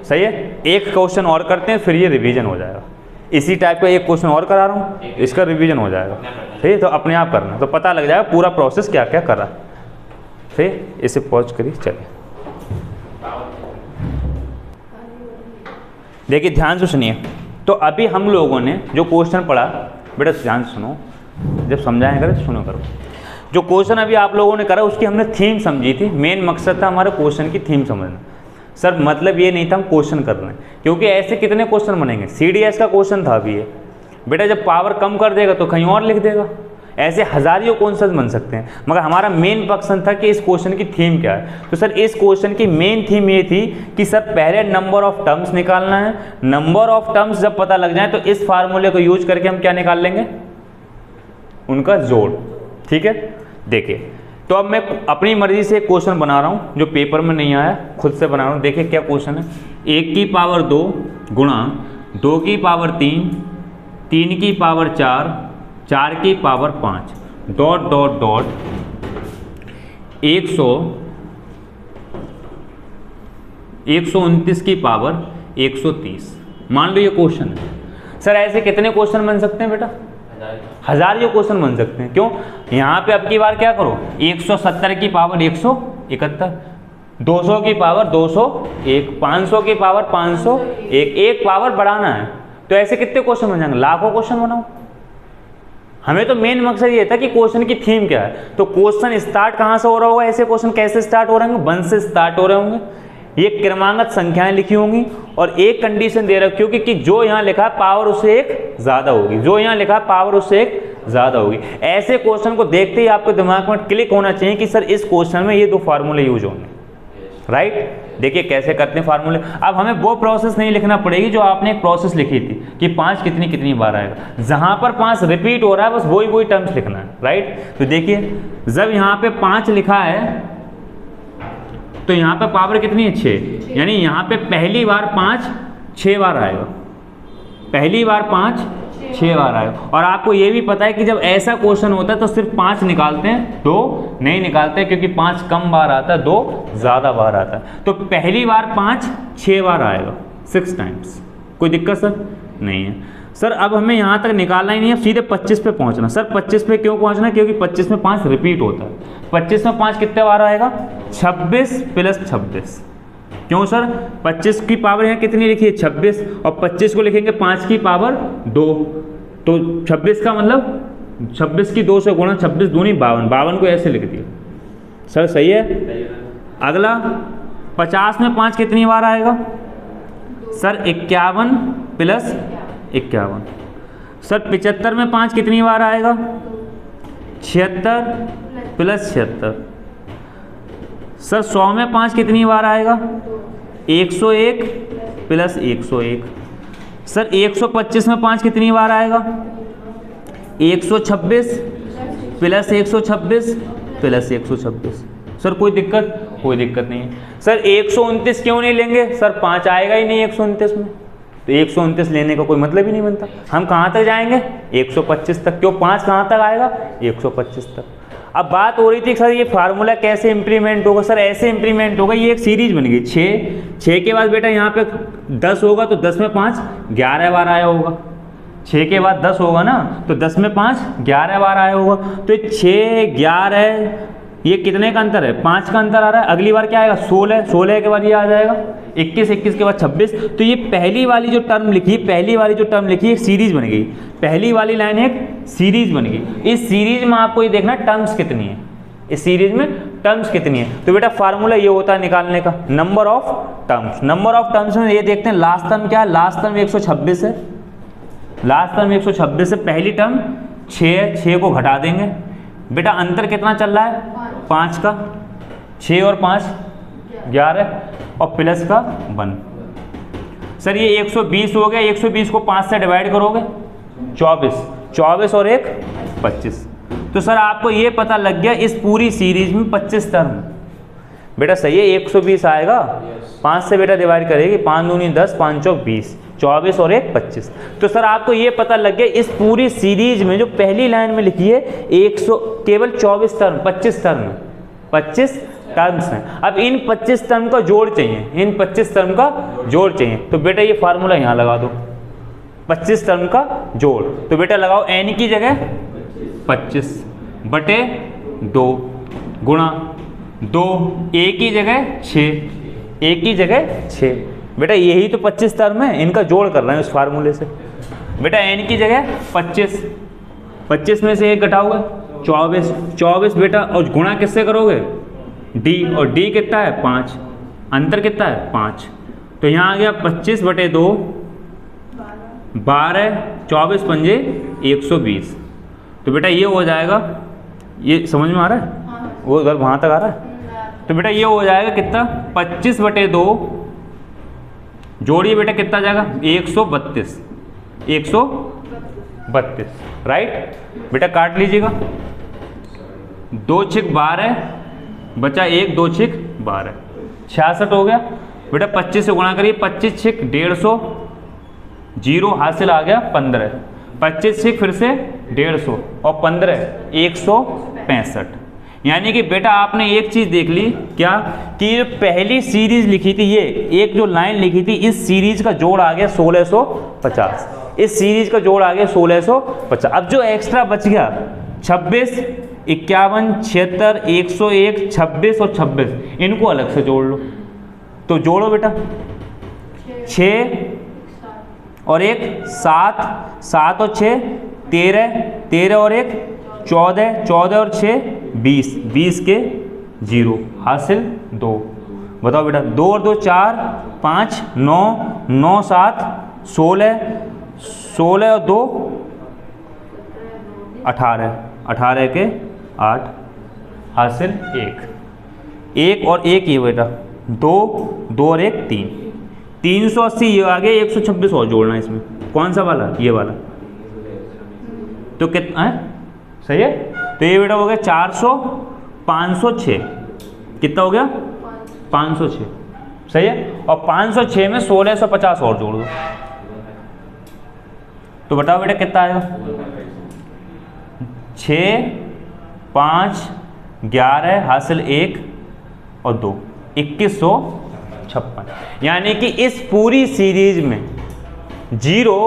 सही है, एक क्वेश्चन और करते हैं फिर ये रिवीजन हो जाएगा। इसी टाइप का एक क्वेश्चन और करा रहा हूँ, इसका रिवीजन हो जाएगा। ठीक है, तो अपने आप करना तो पता लग जाएगा पूरा प्रोसेस क्या क्या कर रहा है। ठीक, इसे पॉज करिए। चलिए देखिए ध्यान से सुनिए। तो अभी हम लोगों ने जो क्वेश्चन पढ़ा, बेटा ध्यान से सुनो, जब समझाएं करें तो सुनो करो। जो क्वेश्चन अभी आप लोगों ने करा उसकी हमने थीम समझी थी। मेन मकसद था हमारे क्वेश्चन की थीम समझना। सर मतलब ये नहीं था हम क्वेश्चन कर रहे हैं, क्योंकि ऐसे कितने क्वेश्चन बनेंगे। CDS का क्वेश्चन था अभी ये। बेटा जब पावर कम कर देगा तो कहीं और लिख देगा। ऐसे हजारियों क्वेश्चन बन सकते हैं, मगर हमारा मेन मकसद था कि इस क्वेश्चन की थीम क्या है। तो सर इस क्वेश्चन की मेन थीम ये थी कि सर पहले नंबर ऑफ टर्म्स निकालना है। नंबर ऑफ टर्म्स जब पता लग जाए तो इस फार्मूले को यूज करके हम क्या निकाल लेंगे? उनका जोड़। ठीक है, देखिए तो अब मैं अपनी मर्जी से एक क्वेश्चन बना रहा हूँ जो पेपर में नहीं आया, खुद से बना रहा हूँ। देखिए क्या क्वेश्चन है। 1 की पावर 2 गुणा 2 की पावर 3, 3 की पावर 4, 4 की पावर 5 डॉट डॉट डॉट 129 की पावर 130। मान लो ये क्वेश्चन है। सर ऐसे कितने क्वेश्चन बन सकते हैं बेटा? हजारियों क्वेश्चन बन सकते हैं। क्यों? यहाँ पे अब की बार क्या करो, 170 की पावर 171, 200 की पावर 201, 500 की पावर 501, एक पावर बढ़ाना है। तो ऐसे कितने क्वेश्चन बन जाएंगे? लाखों क्वेश्चन बनाओ। हमें तो मेन मकसद ये था कि क्वेश्चन की थीम क्या है। तो क्वेश्चन स्टार्ट कहाँ से हो रहा होगा? ऐसे क्वेश्चन कैसे स्टार्ट हो रहे होंगे? 1 से स्टार्ट हो रहे होंगे। ये क्रमांगत संख्याएं लिखी होंगी और एक कंडीशन दे रखी होगी कि जो यहाँ लिखा है पावर उससे एक ज्यादा होगी, जो यहाँ लिखा है पावर उससे एक ज्यादा होगी। ऐसे क्वेश्चन को देखते ही आपके दिमाग में क्लिक होना चाहिए कि सर इस क्वेश्चन में ये दो फार्मूले यूज होंगे। राइट, देखिए कैसे करते हैं फार्मूले। अब हमें वो प्रोसेस नहीं लिखना पड़ेगी जो आपने एक प्रोसेस लिखी थी कि 5 कितनी कितनी बार आएगा। जहां पर 5 रिपीट हो रहा है बस वही टर्म्स लिखना है। राइट, तो देखिए जब यहाँ पे 5 लिखा है तो यहाँ पे पावर कितनी है? 6, यानी यहाँ पे पहली बार 5 6 बार आएगा। पहली बार 5 6 बार आएगा। और आपको ये भी पता है कि जब ऐसा क्वेश्चन होता है तो सिर्फ 5 निकालते हैं, 2 नहीं निकालते, क्योंकि 5 कम बार आता है, 2 ज़्यादा बार आता है। तो पहली बार 5 6 बार आएगा, 6 टाइम्स। कोई दिक्कत सर? नहीं है। सर अब हमें यहाँ तक निकालना ही नहीं है, सीधे 25 पे पहुँचना। सर 25 पे क्यों पहुँचना? क्योंकि 25 में 5 रिपीट होता है। 25 में 5 कितने बार आएगा? 26 प्लस 26। क्यों सर? 25 की पावर यहाँ कितनी लिखी है? 26, और 25 को लिखेंगे 5 की पावर 2, तो 26 का मतलब 26 की 2 से गुणा, 26 दूनी 52, 52 को ऐसे लिख दिया। सर सही है? अगला 50 में 5 कितनी बार आएगा? Sir 51 plus 51। सर 75 में 5 कितनी बार आएगा? 76 प्लस 76। सर 100 में 5 कितनी बार आएगा? 101 प्लस 101। सर 125 में 5 कितनी बार आएगा? 126 प्लस 126 प्लस 126। सर कोई दिक्कत? कोई दिक्कत नहीं है। सर 129 क्यों नहीं लेंगे? सर 5 आएगा ही नहीं 129 में, तो 129 लेने का कोई मतलब ही नहीं बनता। हम कहाँ तक जाएंगे? 125 तक। क्यों? 5 कहाँ तक आएगा? 125 तक। अब बात हो रही थी सर ये फार्मूला कैसे इंप्लीमेंट होगा? सर ऐसे इंप्लीमेंट होगा, ये एक सीरीज बन गई। 6 के बाद बेटा यहाँ पे 10 होगा तो 10 में 5 11 बार आया होगा। 6 के बाद 10 होगा ना, तो 10 में 5 11 बार आया होगा। तो 6 11 ये कितने का अंतर है? 5 का अंतर आ रहा है। अगली बार क्या आएगा? 16, 16 के बाद ये आ जाएगा 21, 21 के बाद 26। तो ये पहली वाली जो टर्म लिखी, एक सीरीज बन गई। पहली वाली लाइन एक सीरीज बन गई। इस सीरीज में आपको ये देखना टर्म्स कितनी है, इस सीरीज में टर्म्स कितनी है। तो बेटा फार्मूला ये होता है निकालने का, number of terms. Number of terms में ये देखते हैं लास्ट टर्म क्या है। लास्ट टर्म 126 है। लास्ट टर्म 126 है। पहली टर्म 6 है, 6 को घटा देंगे। बेटा अंतर कितना चल रहा है? 5 का। 6 और 5 11 और प्लस का 1। सर ये 120 हो गया। 120 को 5 से डिवाइड करोगे 24, 24 और 1 25। तो सर आपको ये पता लग गया इस पूरी सीरीज में 25 टर्म। बेटा सही है, 120 आएगा, 5 से बेटा डिवाइड करेगी, 5 दूनी 10, 5 चौक 20, 24 और 1 25। तो सर आपको ये पता लग गया इस पूरी सीरीज में जो पहली लाइन में लिखी है 100 केवल 24 टर्म, 25 टर्म है, 25 टर्म्स हैं। अब इन 25 टर्म का जोड़ चाहिए, इन 25 टर्म का जोड़ चाहिए, तो बेटा ये फार्मूला यहाँ लगा दो, 25 टर्म का जोड़। तो बेटा लगाओ n की जगह 25 बटे 2 गुणा 2, a की जगह 6, a की जगह 6। बेटा यही तो 25 टर्म है, इनका जोड़ कर रहे हैं उस फार्मूले से। बेटा n की जगह 25, 25 में से 1 घटाओगे 24, 24 बेटा, और गुणा किससे करोगे d, और d कितना है 5, अंतर कितना है 5, तो यहाँ आ गया 25 बटे 2 12, 24 पंजे 120। तो बेटा ये हो जाएगा, ये समझ में आ रहा है, वो अगर वहाँ तक आ रहा है, तो बेटा ये हो जाएगा कितना 25 बटे 2, जोड़िए बेटा कितना जाएगा 132, 132 राइट। बेटा काट लीजिएगा, 2 छिक 12 बचा 1, 2 छिक 12, 66 हो गया। बेटा 25 से गुणा करिए, 25 छिक 150, 0 हासिल आ गया 15, 25 छिक फिर से 150 और 15 165। यानी कि बेटा आपने एक चीज देख ली क्या, कि जो पहली सीरीज लिखी थी, ये एक जो लाइन लिखी थी, इस सीरीज का जोड़ आ गया 1650, इस सीरीज का जोड़ आ गया 1650। अब जो एक्स्ट्रा बच गया 26, 51, 76, 101, 26 और 26, इनको अलग से जोड़ लो। तो जोड़ो बेटा, 6 और 1 7, 7 और 6 13, 13 और 1 14, 14 और 6 20, 20 के 0 हासिल 2। बताओ बेटा, 2 और 2 4, 5 9, 9 7 16, 16 और 2 18, 18 के 8 हासिल 1, 1 और 1 ये बेटा 2, 2 और 1 3, 380 ये आ गया, 126 और जोड़ना इसमें, कौन सा वाला, ये वाला। तो कितना है, सही है। तो ये बेटा हो गया 400, 506, कितना हो गया 506, सही है। और 506 में 1650 और जोड़ दो, तो बताओ बेटा कितना आएगा, 6 5 11 हासिल 1 और 2 2156। यानी कि इस पूरी सीरीज में 0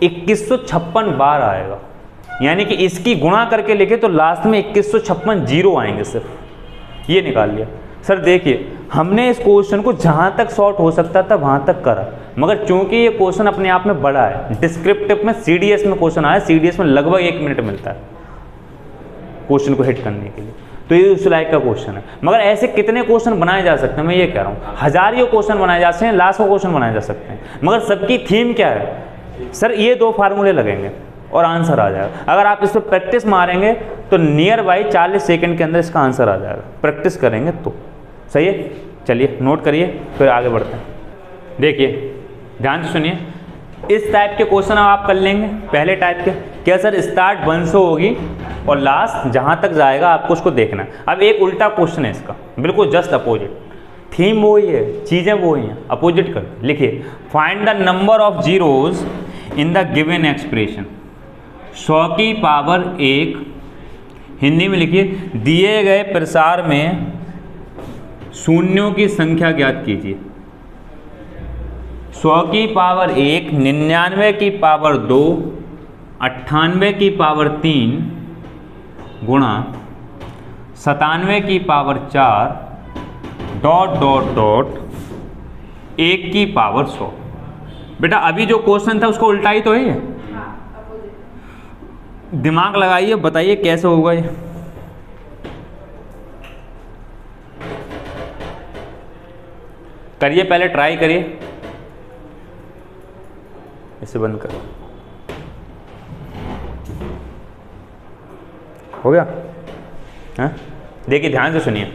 2156 बार आएगा, यानी कि इसकी गुणा करके लिखे तो लास्ट में 2156 जीरो आएंगे सिर्फ, ये निकाल लिया। सर देखिए हमने इस क्वेश्चन को जहाँ तक शॉर्ट हो सकता था वहाँ तक करा, मगर चूंकि ये क्वेश्चन अपने आप में बड़ा है, डिस्क्रिप्टिव में सीडीएस में क्वेश्चन आया, सीडीएस में लगभग 1 मिनट मिलता है क्वेश्चन को हिट करने के लिए, तो ये उस लाइक का क्वेश्चन है। मगर ऐसे कितने क्वेश्चन बनाए जा सकते हैं, मैं ये कह रहा हूँ हजारियों क्वेश्चन बनाए जा सकते हैं, लाखों क्वेश्चन बनाए जा सकते हैं, मगर सबकी थीम क्या है, सर ये 2 फार्मूले लगेंगे और आंसर आ जाएगा। अगर आप इस पर प्रैक्टिस मारेंगे तो नियर बाई 40 सेकंड के अंदर इसका आंसर आ जाएगा, प्रैक्टिस करेंगे तो, सही है। चलिए नोट करिए, फिर आगे बढ़ते हैं। देखिए ध्यान से सुनिए, इस टाइप के क्वेश्चन आप कर लेंगे। पहले टाइप के क्या सर, स्टार्ट 1 से होगी और लास्ट जहाँ तक जाएगा आपको उसको देखना है। अब एक उल्टा क्वेश्चन है इसका, बिल्कुल जस्ट अपोजिट, थीम वही है, चीज़ें वही हैं, अपोजिट कर लिखिए। Find the number of zeros in the given expression. 100 की पावर 1, हिंदी में लिखिए, दिए गए प्रसार में शून्यों की संख्या ज्ञात कीजिए। 100 की पावर 1, 99 की पावर 2, 98 की पावर 3 गुणा 97 की पावर 4 डॉट डॉट डॉट 1 की पावर 100। बेटा अभी जो क्वेश्चन था उसको उल्टा ही तो है, दिमाग लगाइए, बताइए कैसे होगा ये। करिए, पहले ट्राई करिए, इसे बंद करो, हो गया। हाँ देखिए ध्यान से सुनिए,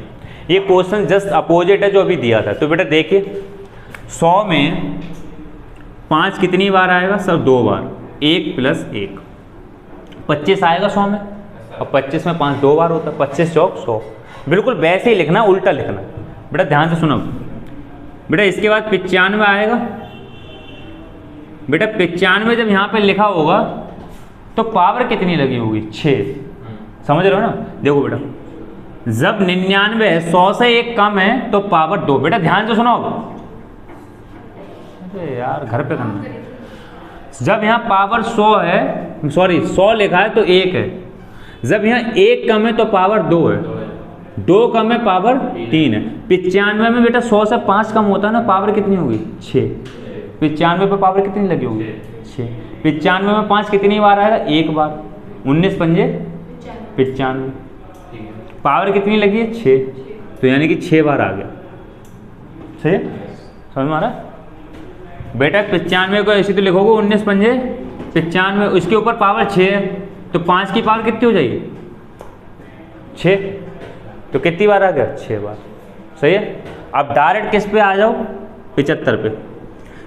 ये क्वेश्चन जस्ट अपोजिट है जो अभी दिया था। तो बेटा देखिए 100 में 5 कितनी बार आएगा सर, 2 बार, 1 + 1 25 आएगा 100 में, और 25 में 5 2 बार होता है, 25 चौक 100। बिल्कुल वैसे ही लिखना, उल्टा लिखना। बेटा ध्यान से सुनो बेटा, इसके बाद 95 आएगा। बेटा 95 जब यहाँ पे लिखा होगा तो पावर कितनी लगी होगी? 6। समझ रहे हो ना? देखो बेटा, जब 99 है, 100 से 1 कम है तो पावर 2। बेटा ध्यान से सुनो, अरे यार घर पे करना। जब यहाँ पावर 100 है, सॉरी 100 लिखा है तो 1 है। जब यहाँ 1 कम है तो पावर 2 है, 2 कम है पावर 3 है। 95 में बेटा 100 से 5 कम होता है ना, पावर कितनी होगी? 6। 95 पे पावर कितनी लगी होगी? 6। 95 में 5 कितनी बार आएगा? 1 बार। 19 पंजे 95, पावर कितनी लगी है? 6। तो यानी कि 6 बार आ गया। सही है? समझ में आ रहा है? बेटा 95 को ऐसे तो लिखोगे 19 पंजे 95, उसके ऊपर पावर 6 है तो 5 की पावर कितनी हो जाएगी? 6। तो कितनी बार आ गया? 6 बार। सही है? अब डायरेक्ट किस पे आ जाओ? 75 पे।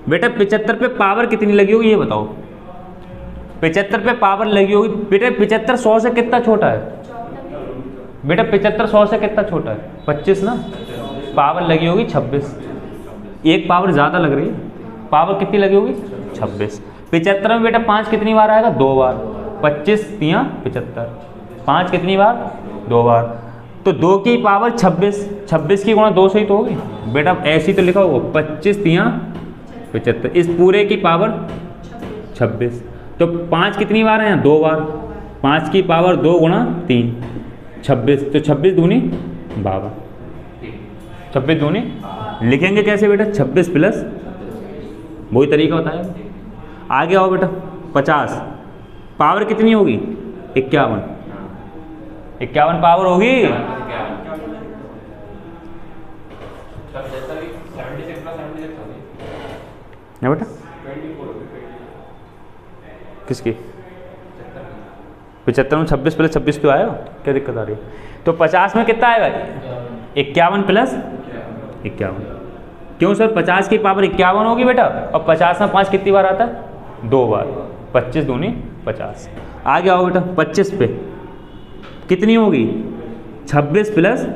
बेटा 75 पे पावर कितनी लगी होगी ये बताओ? 75 पे पावर लगी होगी बेटा, 75 100 से कितना छोटा है? बेटा 75 100 से कितना छोटा है? 25 ना। पावर लगी होगी 26। एक पावर ज़्यादा लग रही है। पावर कितनी लगी होगी? 26। 75 में बेटा 5 कितनी बार आएगा? 2 बार। 25 तियाँ 75, 5 कितनी बार? 2 बार। तो 2 की पावर 26, 26 की गुणा 2 से ही तो होगी बेटा। ऐसी तो लिखा होगा 25 तियाँ 75, इस पूरे की पावर 26। तो 5 कितनी बार है? 2 बार। 5 की पावर 2 गुणा 3 26, तो 26 दूनी 52। 26 दूनी लिखेंगे कैसे बेटा? 26 प्लस, वही तरीका होता है। आगे आओ बेटा, 50 पावर कितनी होगी? 51। 51 पावर होगी। ना बेटा किसकी? 75 में 26 प्लस 26 तो आएगा, क्या दिक्कत आ रही है? तो 50 में कितना आएगा? 51 प्लस 51। क्यों सर? 50 की पावर 51 होगी बेटा, और 50 में 5 कितनी बार आता है? 2 बार। 25 दूनी 50। आगे आओ बेटा, 25 पे कितनी होगी? 26 प्लस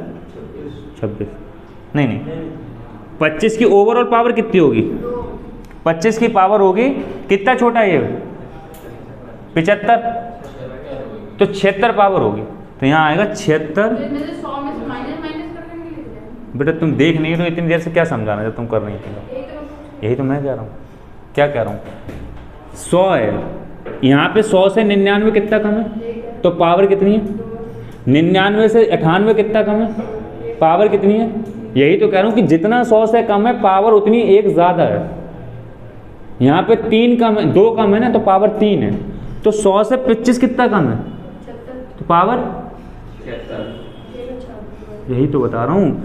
26, नहीं 25 की ओवरऑल पावर कितनी होगी? 25 की पावर होगी, कितना छोटा है ये? 75, तो 76 पावर होगी। तो यहाँ आएगा 76। बेटा तुम देख नहीं रहे हो, इतनी देर से क्या समझाना जब तुम कर रही थी? यही तो मैं कह रहा हूँ। क्या कह रहा हूँ? 100 है, यहाँ पे 100 से 99 कितना कम है? तो पावर कितनी है? 99 से 98 कितना कम है? पावर कितनी है? यही तो कह रहा हूँ कि जितना 100 से कम है पावर उतनी 1 ज़्यादा है। यहाँ पे 3 कम है, 2 कम है ना, तो पावर 3 है। तो 100 से 25 कितना कम है? तो पावर, यही तो बता रहा हूँ।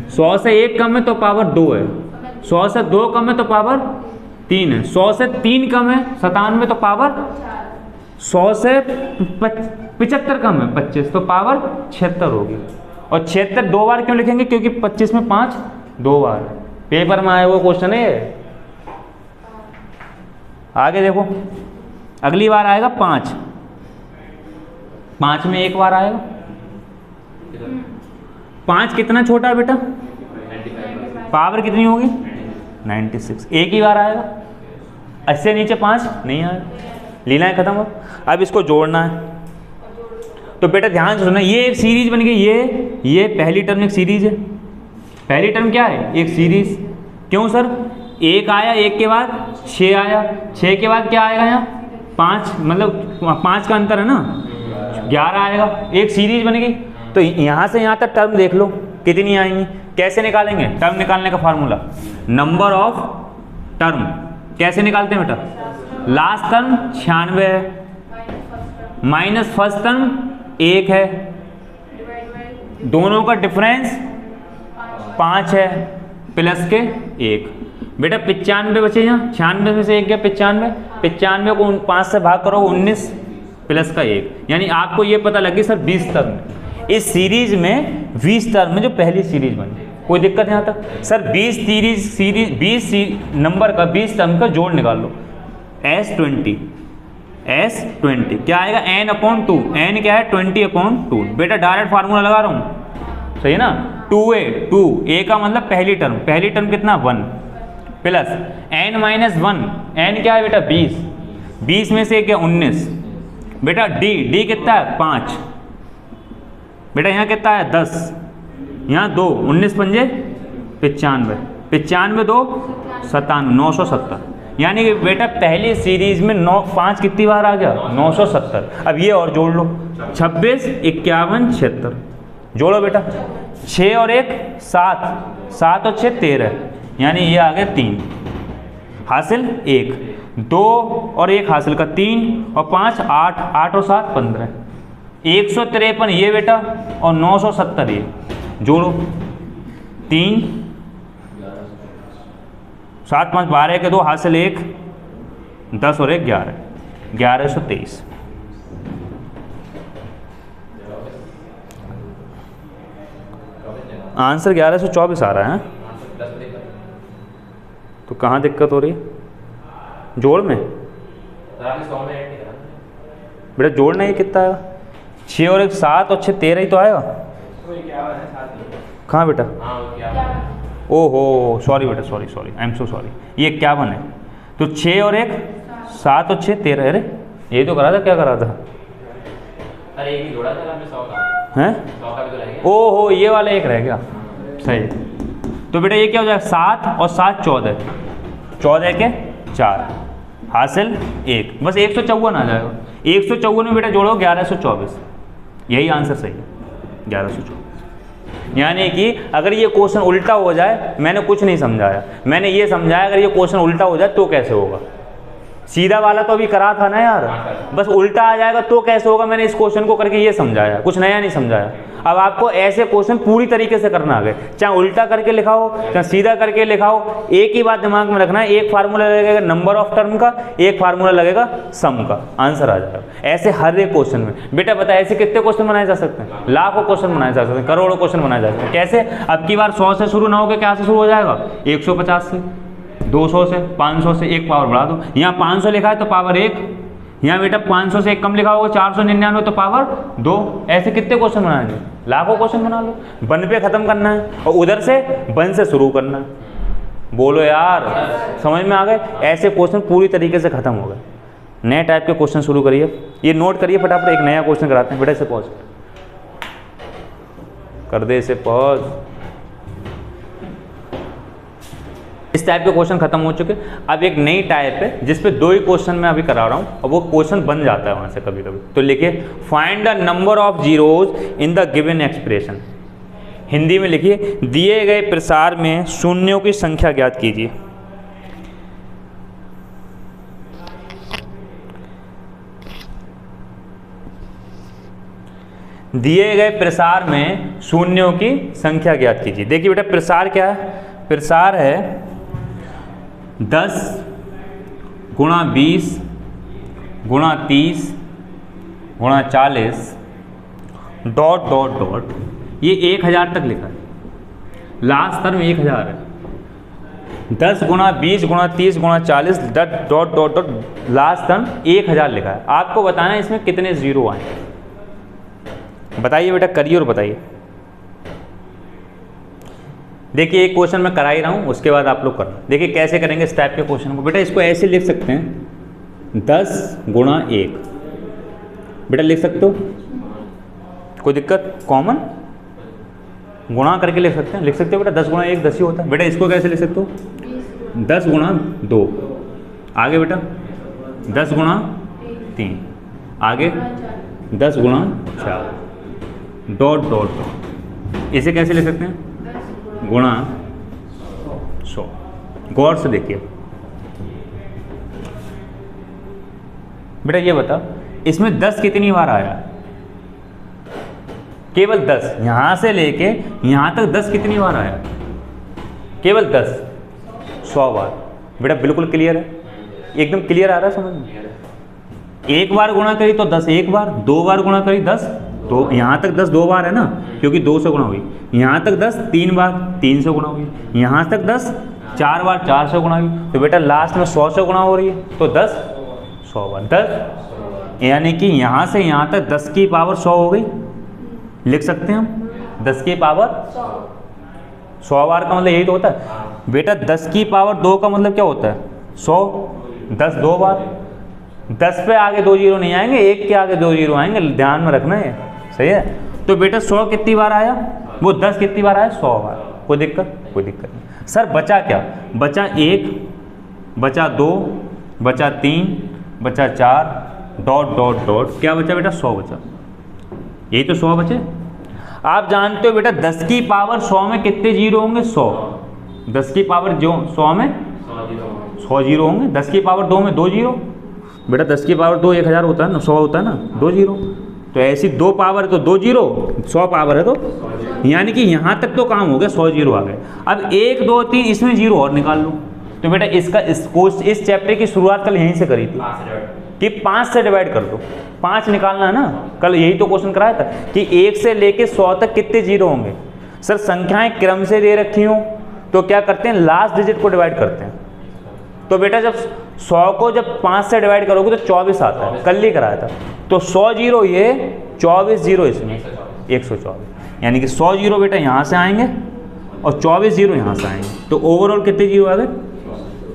100 से 1 कम है तो पावर 2 है। 100 से 2 कम है तो पावर 3 है। 100 से 3 कम है 97 तो पावर 100 से 75 कम है 25 तो पावर 76 होगी। और 76 2 बार क्यों लिखेंगे? क्योंकि 25 में 5 2 बार है। पेपर में आया हुआ क्वेश्चन है ये। आगे देखो, अगली बार आएगा 5। 5 में 1 बार आएगा। 5 कितना छोटा है बेटा? पावर कितनी होगी? 96। एक ही बार आएगा। 80 से नीचे 5 नहीं आएगा। लीना है खत्म। अब इसको जोड़ना है। तो बेटा ध्यान से सुनना, ये एक सीरीज बन गई। ये पहली टर्म एक सीरीज है। पहली टर्म क्या है? एक सीरीज। क्यों सर? 1 आया, 1 के बाद 6 आया, 6 के बाद क्या आएगा? यहाँ 5, मतलब 5 का अंतर है ना, 11 आएगा। एक सीरीज बन गई। तो यहाँ से यहाँ तक टर्म देख लो कितनी आएंगी। कैसे निकालेंगे? टर्म निकालने का फार्मूला, नंबर ऑफ टर्म। कैसे निकालते हैं बेटा? लास्ट टर्म 96 है, माइनस फर्स्ट टर्म 1 है, दोनों का डिफरेंस 5 है, प्लस के 1। बेटा 95 बचे यहाँ, 96 में से 1 गया 95। 95 को 5 से भाग करो 19 प्लस का 1, यानी आपको ये पता लगी सर 20 टर्म। इस सीरीज में 20 टर्म में जो पहली सीरीज बनी। कोई दिक्कत है यहाँ तक? सर 20 नंबर का 20 टर्म का जोड़ निकाल लो। S20 S20 क्या आएगा n/2, n क्या है 20/2। बेटा डायरेक्ट फार्मूला लगा रहा हूँ, सही है ना। 2a का मतलब पहली टर्म कितना 1 प्लस n-1, n क्या है बेटा 20 में से क्या 19। बेटा d कितना है 5, बेटा यहाँ कितना है 10, यहाँ 2, 19 पंजे 95, 95 2 57, 970। यानी कि बेटा पहली सीरीज में 5 कितनी बार आ गया 970। अब ये और जोड़ लो 26, 51, 76 जोड़ो बेटा। 6 और 1 7, 7 और 6 13, यानी ये आ गया 3 हासिल 1, 2 और 1 हासिल का 3 और 5 8, 8 और 7 15, 153 ये बेटा और 970 ये जोड़ो। 3 7 5 12 के 2 हासिल 1, 10 और 1 11, 1123। आंसर 1124 आ रहा है। तो कहाँ दिक्कत हो रही है? जोड़ में बेटा जोड़ना, ये कितना आएगा 6 और 1 7 और 6 13 ही तो आएगा। कहाँ बेटा? ओहो सॉरी बेटा, sorry I am so sorry, ये 51 है। तो 6 और 1 7 और 6 13, अरे यही तो करा था, क्या करा था? अरे एक ही जोड़ा था आपने 100 का हैं? 100 का भी तो रह गया। ओहो ये वाला एक रह गया, सही। तो बेटा ये क्या हो जाएगा 7 और 7 14, 14 के 4 हासिल 1, बस 154 आ जाएगा। 154 में बेटा जोड़ो 1124, यही आंसर सही है 1124। यानी कि अगर ये क्वेश्चन उल्टा हो जाए, मैंने कुछ नहीं समझाया, मैंने ये समझाया अगर ये क्वेश्चन उल्टा हो जाए तो कैसे होगा। सीधा वाला तो अभी करा था ना यार, बस उल्टा आ जाएगा तो कैसे होगा, मैंने इस क्वेश्चन को करके ये समझाया, कुछ नया नहीं समझाया। अब आपको ऐसे क्वेश्चन पूरी तरीके से करना आ गए, चाहे उल्टा करके लिखाओ चाहे सीधा करके लिखाओ, एक ही बात दिमाग में रखना है, एक फार्मूला लगेगा नंबर ऑफ टर्म का, एक फार्मूला लगेगा सम का, आंसर आ जाएगा। ऐसे हर एक क्वेश्चन में बेटा पता है ऐसे कितने क्वेश्चन बनाए जा सकते हैं, लाखों क्वेश्चन बनाए जा सकते हैं, करोड़ों क्वेश्चन बनाए जा सकते हैं। कैसे? अब की बार 100 से शुरू ना होकर क्या से शुरू हो जाएगा 150 से, 200 से, 500 से, एक पावर बढ़ा दो। यहाँ 500 लिखा है तो पावर 1, यहाँ बेटा 500 से एक कम लिखा होगा 499 तो पावर 2। ऐसे कितने क्वेश्चन बनाएंगे, लाखों क्वेश्चन बना लो। 1 पे खत्म करना है और उधर से 1 से शुरू करना है। बोलो यार समझ में आ गए? ऐसे क्वेश्चन पूरी तरीके से खत्म हो गए। नए टाइप के क्वेश्चन शुरू करिए, ये नोट करिए फटाफट। एक नया क्वेश्चन कराते हैं बेटा, इसे पॉज कर दे, इसे पॉज। इस टाइप के क्वेश्चन खत्म हो चुके। अब एक नई टाइप है जिस पे 2 ही क्वेश्चन मैं अभी करा रहा हूँ और वो क्वेश्चन बन जाता है वहाँ से कभी कभी। तो लिखिए find the number of zeros in the given expression. Hindi में लिखिए दिए गए प्रसार में शून्यों की संख्या ज्ञात कीजिए। दिए गए प्रसार में शून्यों की संख्या ज्ञात कीजिए। देखिए बेटा प्रसार क्या है? प्रसार है 10 गुणा 20 गुणा 30 गुणा 40 डॉट डॉट डॉट, ये 1000 तक लिखा है, लास्ट टर्म 1000 है। 10 गुणा 20 गुणा 30 गुणा 40 dot dot dot, last term 1000 लिखा है। आपको बताना है इसमें कितने जीरो आए। बताइए बेटा, करिए और बताइए। देखिए एक क्वेश्चन मैं करा ही रहा हूँ, उसके बाद आप लोग करना। देखिए कैसे करेंगे इस टाइप के क्वेश्चन को। बेटा इसको ऐसे लिख सकते हैं 10 गुणा 1, बेटा लिख सकते हो, कोई दिक्कत? कॉमन गुणा करके लिख सकते हैं, लिख सकते हो बेटा। 10 गुणा 1 10 ही होता है। बेटा इसको कैसे लिख सकते हो? 10 गुणा 2, आगे बेटा 10 गुणा 3, आगे 10 गुणा 4 डॉट डॉट डॉट। इसे कैसे लिख सकते हैं? गुणा 100। गौर से देखिए बेटा, ये बता इसमें 10 कितनी बार आया? केवल 10। यहां से लेके यहां तक 10 कितनी बार आया? केवल 10, 100 बार। बेटा बिल्कुल क्लियर है, एकदम क्लियर आ रहा है समझ में? एक बार गुणा करी तो 10 एक बार, 2 बार गुणा करी 10 2, यहाँ तक 10 2 बार है ना, क्योंकि 2 से गुणा हुई। यहाँ तक 10 3 बार, 3 से गुणा हुई। यहाँ तक 10 4 बार, 4 से गुणा हुई। तो बेटा लास्ट में 100 से गुणा हो रही है, तो 10 100 बार, 10 यानी कि यहाँ से यहाँ तक 10 की पावर 100 हो गई, लिख सकते हैं हम 10 की पावर 100 बार का मतलब यही तो होता है बेटा। 10 की पावर 2 का मतलब क्या होता है 100, 10 2 बार, 10 पे आगे 2 जीरो नहीं आएंगे, 1 के आगे 2 जीरो आएंगे, ध्यान में रखना है, सही है। तो बेटा 100 कितनी बार आया, वो 10 कितनी बार आया 100 बार, कोई दिक्कत नहीं। सर बचा क्या, बचा 1, बचा 2, बचा 3, बचा 4, डॉट डॉट डॉट, क्या बचा बेटा 100 बचा, यही तो 100 बचे। आप जानते हो बेटा 10 की पावर 100 में कितने जीरो होंगे 100, 10 की पावर जो 100 में 100 जीरो होंगे, 10 की पावर 2 में 2 जीरो, बेटा 10 की पावर 2 1000 होता है ना, 100 होता है ना, 2 जीरो, तो ऐसी 2 पावर है तो 2 जीरो, 100 पावर है तो, यानी कि यहाँ तक तो काम हो गया, 100 जीरो आ गए। अब 1 2 3 इसमें जीरो और निकाल लो। तो बेटा इसका इस चैप्टर की शुरुआत कल यहीं से करी थी कि 5 से डिवाइड कर दो, 5 निकालना है ना, कल यही तो क्वेश्चन कराया था कि 1 से लेके 100 तक कितने जीरो होंगे। सर संख्याएं क्रम से दे रखी हो तो क्या करते हैं, लास्ट डिजिट को डिवाइड करते हैं। तो बेटा जब 100 को जब 5 से डिवाइड करोगे तो 24 आता है, कल ही कराया था। तो 100 जीरो ये, 24 जीरो इसमें, 124, यानी कि 100 जीरो बेटा यहाँ से आएंगे और 24 जीरो यहाँ से आएंगे, तो ओवरऑल कितने जीरो आ गए,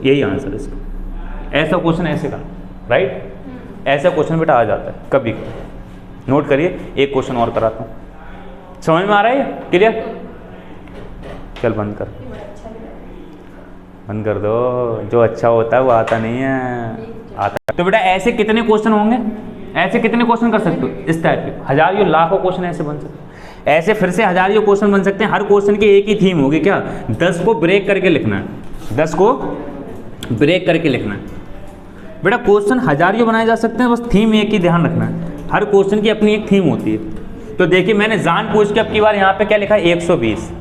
यही आंसर इसका। ऐसा क्वेश्चन ऐसे करना, राइट, ऐसा क्वेश्चन बेटा आ जाता है कभी। नोट करिए, एक क्वेश्चन और कराता हूँ, समझ में आ रहा है, क्लियर। चल बंद कर दो, जो अच्छा होता है वो आता नहीं है, आता है। तो बेटा ऐसे कितने क्वेश्चन होंगे, ऐसे कितने क्वेश्चन कर सकते हो इस टाइप के, हजारों लाखों क्वेश्चन ऐसे बन सकते हैं, ऐसे फिर से हजारों क्वेश्चन बन सकते हैं। हर क्वेश्चन की एक ही थीम होगी, क्या 10 को ब्रेक करके लिखना है, 10 को ब्रेक करके लिखना है। बेटा क्वेश्चन हजारों बनाए जा सकते हैं, बस थीम एक ही ध्यान रखना है, हर क्वेश्चन की अपनी एक थीम होती है। तो देखिए मैंने जान पूछ के अब की बार यहाँ पे क्या लिखा है 120,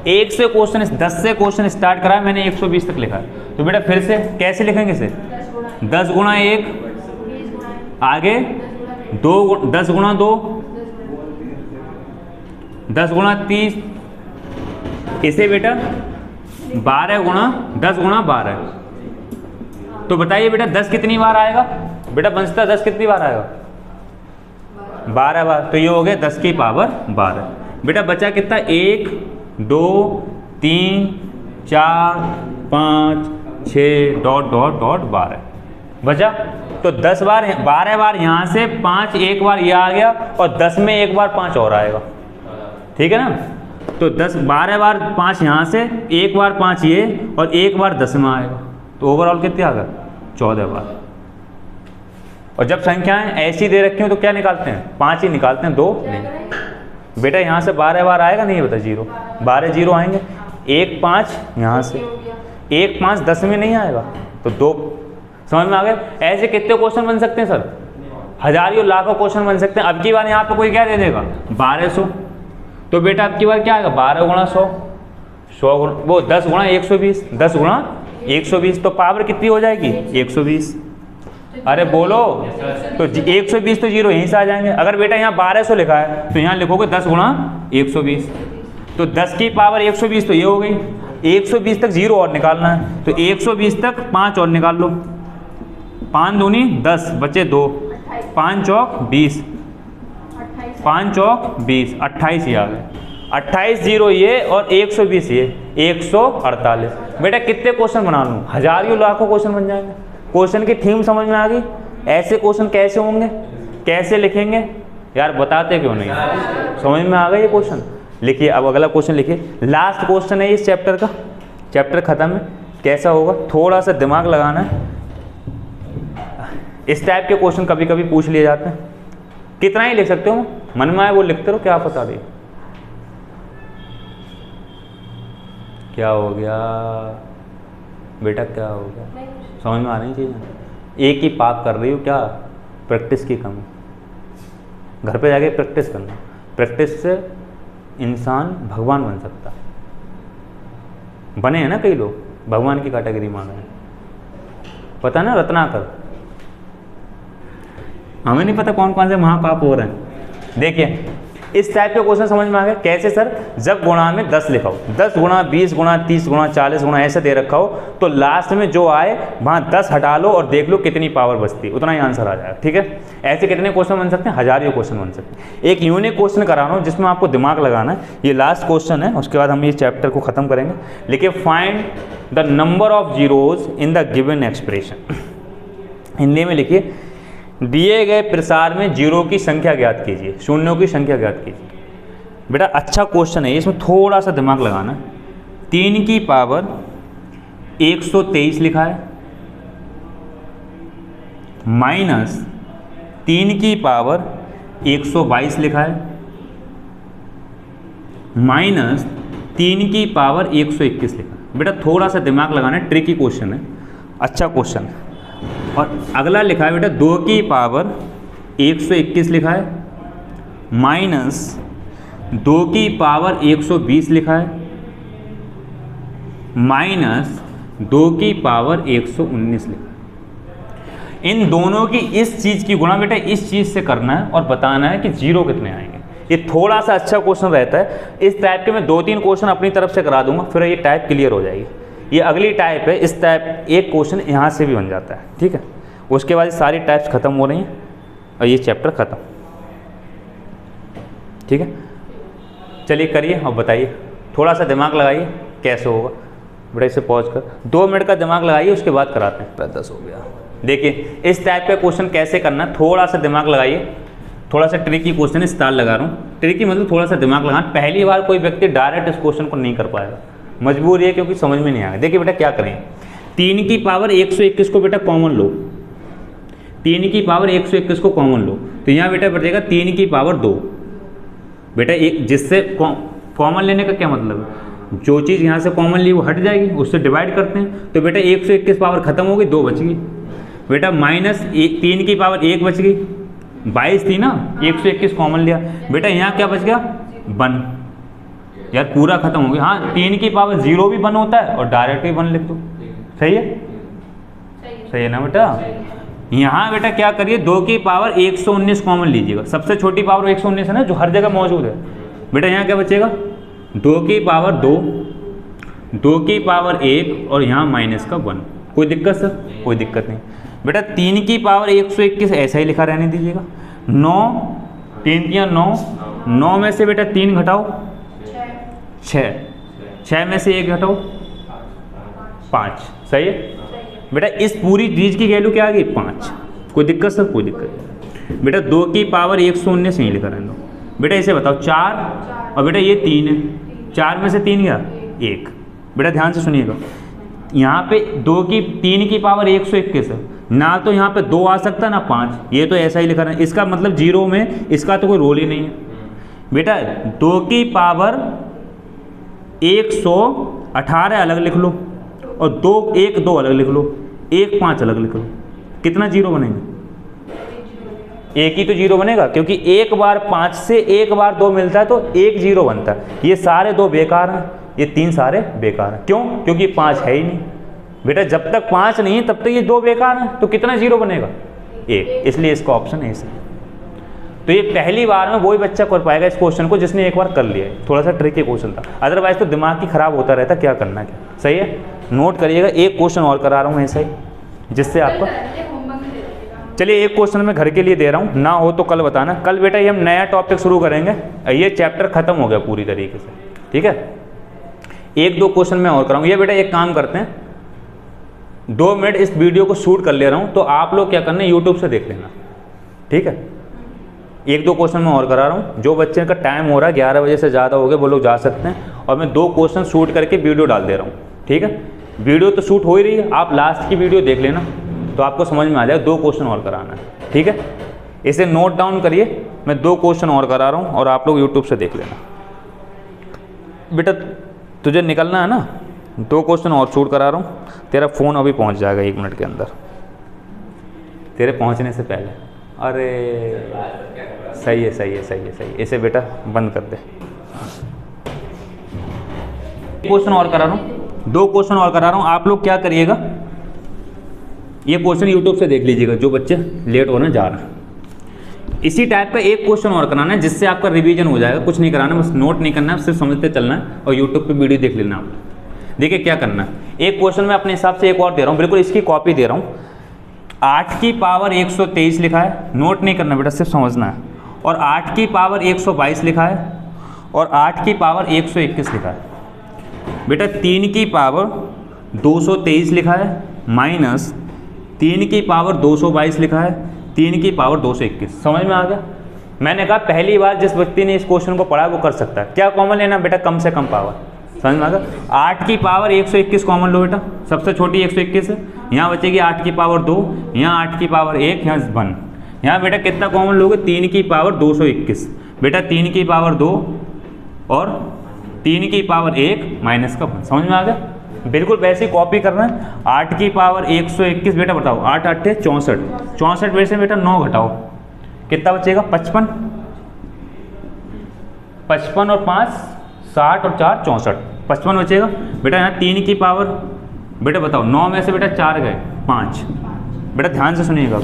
1 से क्वेश्चन 10 से क्वेश्चन स्टार्ट करा है मैंने, 120 तक लिखा है। तो बेटा फिर से कैसे लिखेंगे इसे, 10 गुणा 1, आगे 10 गुणा 2, 10 गुणा 30, इसे बेटा 12 गुणा 10 गुणा 12। तो बताइए बेटा 10 कितनी बार आएगा, बेटा बंसता 10 कितनी बार आएगा, 12 बार। तो ये हो गया 10 की पावर 12। बेटा बचा कितना, 1 2 3 4 5 6 डॉट डॉट डॉट 12 बचा। तो 10 बार 12 बार यहाँ से 5, एक बार ये आ गया और 10 में एक बार 5 और आएगा, ठीक है ना। तो 12 बार 5 यहाँ से, एक बार 5 ये और एक बार 10 में आएगा, तो ओवरऑल कितने आ गए 14 बार। और जब संख्याएं ऐसी दे रखी हो तो क्या निकालते हैं, 5 ही निकालते हैं, 2 नहीं। बेटा यहाँ से 12 बार आएगा नहीं, बता जीरो, 12 जीरो आएंगे, 1 5 यहाँ से, 1 5 10 में नहीं आएगा, तो 2। समझ में आ गए। ऐसे कितने क्वेश्चन बन सकते हैं सर, हजारों लाखों क्वेश्चन बन सकते हैं। अब की बार यहाँ पे कोई क्या दे देगा 1200, तो बेटा अब की बार क्या आएगा 12 गुणा 100, 100 गुणा वो 10 गुणा 120, 10 गुणा 120, तो पावर कितनी हो जाएगी 120। अरे बोलो, तो 120 तो जीरो यहीं से आ जाएंगे। अगर बेटा यहाँ 1200 लिखा है तो यहाँ लिखोगे 10 गुणा 120, तो 10 की पावर 120 तो ये हो गई। 120 तक जीरो और निकालना है, तो 120 तक 5 और निकाल लो, 5 दूनी 10 बचे 2, 5 चौक 20, 5 चौक 20, 28 ही आ गए। 28 जीरो ये और 120 ये, 148। बेटा कितने क्वेश्चन बना लूँ, हजारों लाखों क्वेश्चन बन जाएंगे। क्वेश्चन की थीम समझ में आ गई, ऐसे क्वेश्चन कैसे होंगे, कैसे लिखेंगे यार, बताते क्यों नहीं, समझ में आ गया ये क्वेश्चन। लिखिए अब अगला क्वेश्चन लिखिए, लास्ट क्वेश्चन है इस चैप्टर का, चैप्टर खत्म है। कैसा होगा, थोड़ा सा दिमाग लगाना है, इस टाइप के क्वेश्चन कभी कभी पूछ लिए जाते हैं। कितना ही लिख सकते हो, मन में आए वो लिखते रहो, क्या पता दे क्या हो गया बेटा, क्या हो गया, समझ में आ रही चीज़ें। एक ही पाप कर रही हो, क्या प्रैक्टिस की कमी, घर पे जाके प्रैक्टिस करना, प्रैक्टिस से इंसान भगवान बन सकता है। बने हैं ना कई लोग, भगवान की कैटेगरी में आ गए, पता ना रत्नाकर, हमें नहीं पता कौन कौन से महापाप हो रहे हैं। देखिए इस टाइप के क्वेश्चन समझ में आ गए। कैसे सर? जब गुणा में 10 लिखा हो, 10 गुणा 20 गुणा 30 गुणा 40 गुणा ऐसे दे रखा हो, तो लास्ट में जो आए वहाँ 10 हटा लो और देख लो कितनी पावर बचती है, उतना ही आंसर आ जाएगा। ठीक है, ऐसे कितने क्वेश्चन बन सकते हैं? हजारों क्वेश्चन बन सकते हैं। एक यूनिक क्वेश्चन करा रहा हूँ जिसमें आपको दिमाग लगाना है। ये लास्ट क्वेश्चन है, उसके बाद हम ये चैप्टर को खत्म करेंगे। लिखिए find the number of zeros in the given expression. Hindi में लिखिए दिए गए प्रसार में जीरो की संख्या ज्ञात कीजिए, शून्यों की संख्या ज्ञात कीजिए। बेटा अच्छा क्वेश्चन है, इसमें थोड़ा सा दिमाग लगाना। 3 की पावर 123 लिखा है माइनस 3 की पावर 122 लिखा है माइनस 3 की पावर 121 लिखा है। बेटा थोड़ा सा दिमाग लगाना, ट्रिकी क्वेश्चन है, अच्छा क्वेश्चन है। और अगला लिखा है बेटा 2 की पावर 121 लिखा है माइनस 2 की पावर 120 लिखा है माइनस 2 की पावर 119 लिखा है। इन दोनों की इस चीज़ की गुणा बेटा इस चीज़ से करना है और बताना है कि जीरो कितने आएंगे। ये थोड़ा सा अच्छा क्वेश्चन रहता है। इस टाइप के मैं 2-3 क्वेश्चन अपनी तरफ से करा दूंगा, फिर ये टाइप क्लियर हो जाएगी। ये अगली टाइप है, इस टाइप एक क्वेश्चन यहाँ से भी बन जाता है। ठीक है, उसके बाद सारी टाइप्स खत्म हो रही हैं और ये चैप्टर खत्म। ठीक है, चलिए करिए और बताइए, थोड़ा सा दिमाग लगाइए कैसे होगा। बेटा इसे पॉज कर 2 मिनट का दिमाग लगाइए, उसके बाद कराते हैं। 10 हो गया। देखिए इस टाइप का क्वेश्चन कैसे करना है, थोड़ा सा दिमाग लगाइए। थोड़ा सा ट्रिकी क्वेश्चन, स्टार लगा रहा हूँ। ट्रिकी मतलब थोड़ा सा दिमाग लगाना। पहली बार कोई व्यक्ति डायरेक्ट इस क्वेश्चन को नहीं कर पाएगा, मजबूरी है क्योंकि समझ में नहीं आएगा। देखिए बेटा क्या करें, 3 की पावर 121 को बेटा कॉमन लो, 3 की पावर 121 को कॉमन लो, तो यहाँ बेटा बचेगा 3 की पावर 2। बेटा एक जिससे कॉमन लेने का क्या मतलब है, जो चीज़ यहाँ से कॉमन ली वो हट जाएगी, उससे डिवाइड करते हैं। तो बेटा 121 पावर खत्म हो गई, 2 बच गई। बेटा माइनस 3 की पावर 1 बच गई, 22 थी ना, 121 कॉमन लिया। बेटा यहाँ क्या बच गया? 1। यार पूरा खत्म हो गया। हाँ 3 की पावर 0 भी 1 होता है और डायरेक्ट भी 1 लिख दो। सही है? सही है ना बेटा? यहाँ बेटा क्या करिए, 2 की पावर 119 कॉमन लीजिएगा। सबसे छोटी पावर 119 है ना, जो हर जगह मौजूद है। बेटा यहाँ क्या बचेगा? 2 की पावर 2, 2 की पावर 1 और यहाँ माइनस का 1। कोई दिक्कत सर? कोई दिक्कत नहीं। बेटा 3 की पावर 121 ऐसा ही लिखा रहने दीजिएगा। 9, 3 या 9, 9 में से बेटा 3 घटाओ 6, 6 में से 1 घटाओ 5। सही है बेटा? इस पूरी चीज़ की वैल्यू क्या आ गई? 5। कोई दिक्कत सर? कोई दिक्कत नहीं। बेटा 2 की पावर 119 नहीं लिखा रहने दो। बेटा इसे बताओ 4 और बेटा ये 3 है, 4 में से 3 गया 1। बेटा ध्यान से सुनिएगा, यहाँ पे 3 की पावर 121 है ना, तो यहाँ पे 2 आ सकता है ना 5। ये तो ऐसा ही लिखा है, इसका मतलब 0 में इसका तो कोई रोल ही नहीं है। बेटा 2 की पावर 118 अलग लिख लो और 2 अलग लिख लो, 1 5 अलग लिख लो। कितना 0 बनेगा? एक ही तो 0 बनेगा, क्योंकि एक बार 5 से एक बार 2 मिलता है तो 1 0 बनता है। ये सारे 2 बेकार हैं, ये 3 सारे बेकार हैं। क्यों? क्योंकि 5 है ही नहीं। बेटा जब तक 5 नहीं है तब तक ये 2 बेकार हैं, तो कितना 0 बनेगा? 1। इसलिए इसका ऑप्शन है इसलिए। तो ये पहली बार में वही बच्चा कर पाएगा इस क्वेश्चन को जिसने एक बार कर लिया है। थोड़ा सा ट्रिकी क्वेश्चन था, अदरवाइज तो दिमाग ही खराब होता रहता, क्या करना क्या। सही है, नोट करिएगा। एक क्वेश्चन और करा रहा हूँ ऐसा ही, जिससे आपका, चलिए एक क्वेश्चन मैं घर के लिए दे रहा हूँ, ना हो तो कल बताना। कल बेटा ये हम नया टॉपिक शुरू करेंगे, ये चैप्टर खत्म हो गया पूरी तरीके से। ठीक है, 1-2 क्वेश्चन मैं और कराऊंगा। ये बेटा एक काम करते हैं, 2 मिनट इस वीडियो को शूट कर ले रहा हूँ, तो आप लोग क्या करना है, यूट्यूब से देख लेना। ठीक है, 1-2 क्वेश्चन मैं और करा रहा हूँ। जो बच्चे का टाइम हो रहा है 11 बजे से ज़्यादा हो गए वो लोग जा सकते हैं, और मैं 2 क्वेश्चन शूट करके वीडियो डाल दे रहा हूँ। ठीक है, वीडियो तो शूट हो ही रही है, आप लास्ट की वीडियो देख लेना तो आपको समझ में आ जाएगा। 2 क्वेश्चन और कराना है। ठीक है, इसे नोट डाउन करिए, मैं 2 क्वेश्चन और करा रहा हूँ और आप लोग यूट्यूब से देख लेना। बेटा तुझे निकलना है ना, 2 क्वेश्चन और शूट करा रहा हूँ, तेरा फ़ोन अभी पहुँच जाएगा 1 मिनट के अंदर, तेरे पहुँचने से पहले। अरे सही है, सही है, सही है, सही है। इसे बेटा बंद कर दे। क्वेश्चन और करा रहा हूँ, 2 क्वेश्चन और करा रहा हूँ। आप लोग क्या करिएगा, ये क्वेश्चन यूट्यूब से देख लीजिएगा, जो बच्चे लेट होने जा रहे हैं। इसी टाइप का एक क्वेश्चन और कराना है जिससे आपका रिवीजन हो जाएगा। कुछ नहीं कराना, बस नोट नहीं करना है, सिर्फ समझते चलना है और यूट्यूब पे वीडियो देख लेना आप। देखिए क्या करना है, एक क्वेश्चन में अपने हिसाब से एक और दे रहा हूँ, बिल्कुल इसकी कॉपी दे रहा हूँ। 8 की पावर 123 लिखा है, नोट नहीं करना बेटा, सिर्फ समझना है। और 8 की पावर 122 लिखा है और 8 की पावर 121 लिखा है। बेटा 3 की पावर 223 लिखा है माइनस 3 की पावर 222 लिखा है, 3 की पावर 221। समझ में आ गया? मैंने कहा पहली बार जिस व्यक्ति ने इस क्वेश्चन को पढ़ा वो कर सकता है। क्या कॉमन लेना बेटा? कम से कम पावर। समझ में आ गया? 8 की पावर 121 कॉमन लो बेटा, सबसे छोटी 121 है, यहाँ बचेगी 8 की पावर 2, यहाँ 8 की पावर 1, यहाँ 1। यहाँ बेटा कितना कॉमन लोगे? 3 की पावर 221। बेटा 3 की पावर 2 और 3 की पावर 1 माइनस का 1। समझ में आ गया? बिल्कुल वैसे ही कॉपी करना है। 8 की पावर 121 बेटा बताओ, 8 8 64, 64 में से बेटा 9 घटाओ, कितना बचेगा? 55। 55 और 5 60 और 4 64, 55 बचेगा। बेटा यहाँ 3 की पावर बेटा बताओ, 9 में से बेटा 4 गए 5। बेटा ध्यान से सुनिएगा,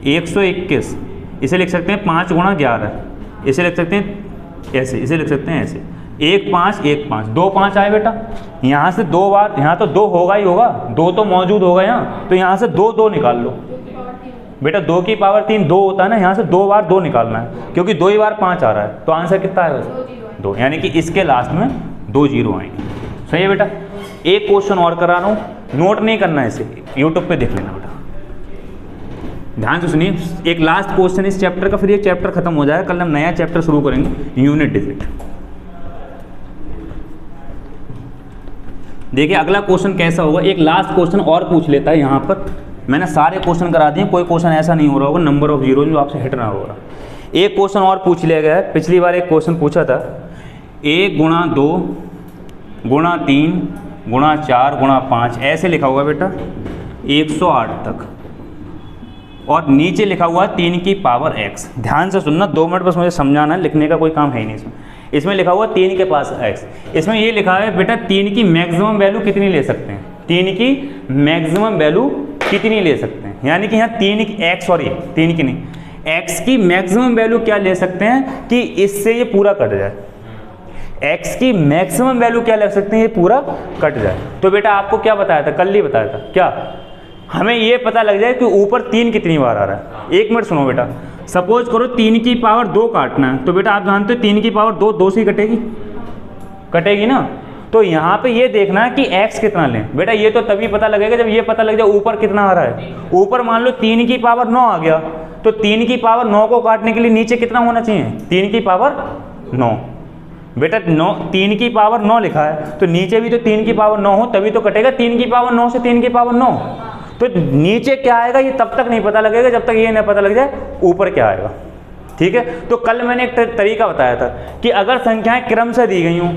121 इसे लिख सकते हैं 5 गुणा 11, इसे लिख सकते हैं ऐसे, इसे लिख सकते हैं ऐसे, 1 5 1 5, 2 5 आए बेटा। यहाँ से 2 बार, यहाँ तो 2 होगा ही होगा, 2 तो मौजूद होगा यहाँ, तो यहाँ से 2 2 निकाल लो बेटा। 2 की पावर 3 2 होता है ना, यहाँ से 2 बार 2 निकालना है, क्योंकि 2 ही बार 5 आ रहा है, तो आंसर कितना आएगा? 2। यानी कि इसके लास्ट में 2 0 आएंगे। सही है बेटा? एक क्वेश्चन और करा रहा हूँ, नोट नहीं करना है, इसे यूट्यूब पे देख लेना बेटा। ध्यान से सुनिए, एक लास्ट क्वेश्चन इस चैप्टर का, फिर ये चैप्टर खत्म हो जाएगा। कल हम नया चैप्टर शुरू करेंगे, यूनिट डिजिट। देखिए अगला क्वेश्चन कैसा होगा, एक लास्ट क्वेश्चन और पूछ लेता है। यहाँ पर मैंने सारे क्वेश्चन करा दिए, कोई क्वेश्चन ऐसा नहीं हो रहा होगा नंबर ऑफ जीरो जो आपसे हिट ना हो रहा। एक क्वेश्चन और पूछ लिया गया है। पिछली बार एक क्वेश्चन पूछा था, 1 गुणा 2 गुणा 3 गुणा 4 गुणा 5, ऐसे लिखा हुआ बेटा 108 तक, और नीचे लिखा हुआ 3 की पावर x। ध्यान से सुनना, 2 मिनट बस मुझे समझाना है, लिखने का कोई काम है ही नहीं इसमें। इसमें लिखा हुआ 3 के पास x, इसमें ये लिखा है बेटा 3 की मैक्सिमम वैल्यू कितनी ले सकते हैं, 3 की मैक्सिमम वैल्यू कितनी ले सकते हैं। यानी कि यहाँ 3 की x, सॉरी 3 की नहीं, x की मैक्सिमम वैल्यू क्या ले सकते हैं कि इससे ये पूरा कट जाए। x की मैक्सिमम वैल्यू क्या ले सकते हैं, ये पूरा कट जाए। तो बेटा आपको क्या बताया था, कल ही बताया था, क्या हमें ये पता लग जाए कि ऊपर 3 कितनी बार आ रहा है। 1 मिनट सुनो बेटा, सपोज करो 3 की पावर 2 काटना है, तो बेटा आप जानते हो 3 की पावर 2 2 से ही कटेगी, कटेगी ना। तो यहाँ पे ये देखना है कि x कितना लें। बेटा ये तो तभी पता लगेगा जब ये पता लग जाए ऊपर कितना आ रहा है। ऊपर मान लो 3 की पावर 9 आ गया, तो 3 की पावर 9 को काटने के लिए नीचे कितना होना चाहिए, 3 की पावर 9। बेटा 3 की पावर 9 लिखा है, तो नीचे भी तो 3 की पावर 9 हो तभी तो कटेगा। 3 की पावर 9 से 3 की पावर 9, तो नीचे क्या आएगा ये तब तक नहीं पता लगेगा जब तक ये नहीं पता लग जाए ऊपर क्या आएगा। ठीक है, तो कल मैंने एक तरीका बताया था कि अगर संख्याएं क्रम से दी गई हों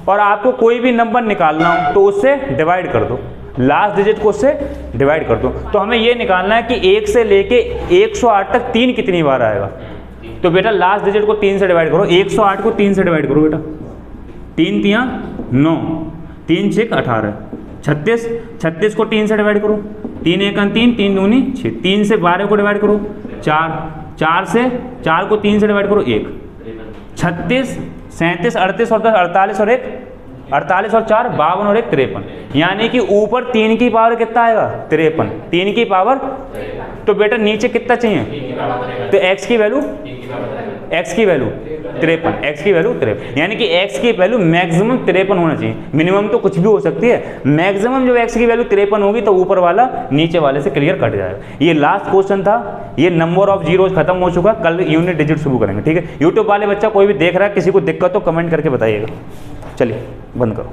और आपको कोई भी नंबर निकालना हो तो उससे डिवाइड कर दो, लास्ट डिजिट को उससे डिवाइड कर दो। तो हमें ये निकालना है कि 1 से लेके 108 तक 3 कितनी बार आएगा। तो बेटा लास्ट डिजिट को 3 से डिवाइड करो, 108 को 3 से डिवाइड करो बेटा, 3 3 9, 3 6 18, 36, 36 को 3 से डिवाइड करो, 3 1 3, 3 2 6, 3 से 12 को डिवाइड करो 4, 4 से 4 को 3 से डिवाइड करो 1, 36 37 38 और 10 48 और 1 48 और 4 52 और 1 53। यानी कि ऊपर 3 की पावर कितना आएगा, 53, 3 की पावर। तो बेटा नीचे कितना चाहिए, तो x की वैल्यू 53, x की वैल्यू 53, यानी कि x की वैल्यू मैक्सिमम 53 होना चाहिए। मिनिमम तो कुछ भी हो सकती है, मैक्सिमम जो x की वैल्यू 53 होगी तो ऊपर वाला नीचे वाले से क्लियर कट जाएगा। ये लास्ट क्वेश्चन था, ये नंबर ऑफ जीरोज खत्म हो चुका, कल यूनिट डिजिट शुरू करेंगे। ठीक है, यूट्यूब वाले बच्चा कोई भी देख रहा है, किसी को दिक्कत तो कमेंट करके बताइएगा। चलिए बंद करो।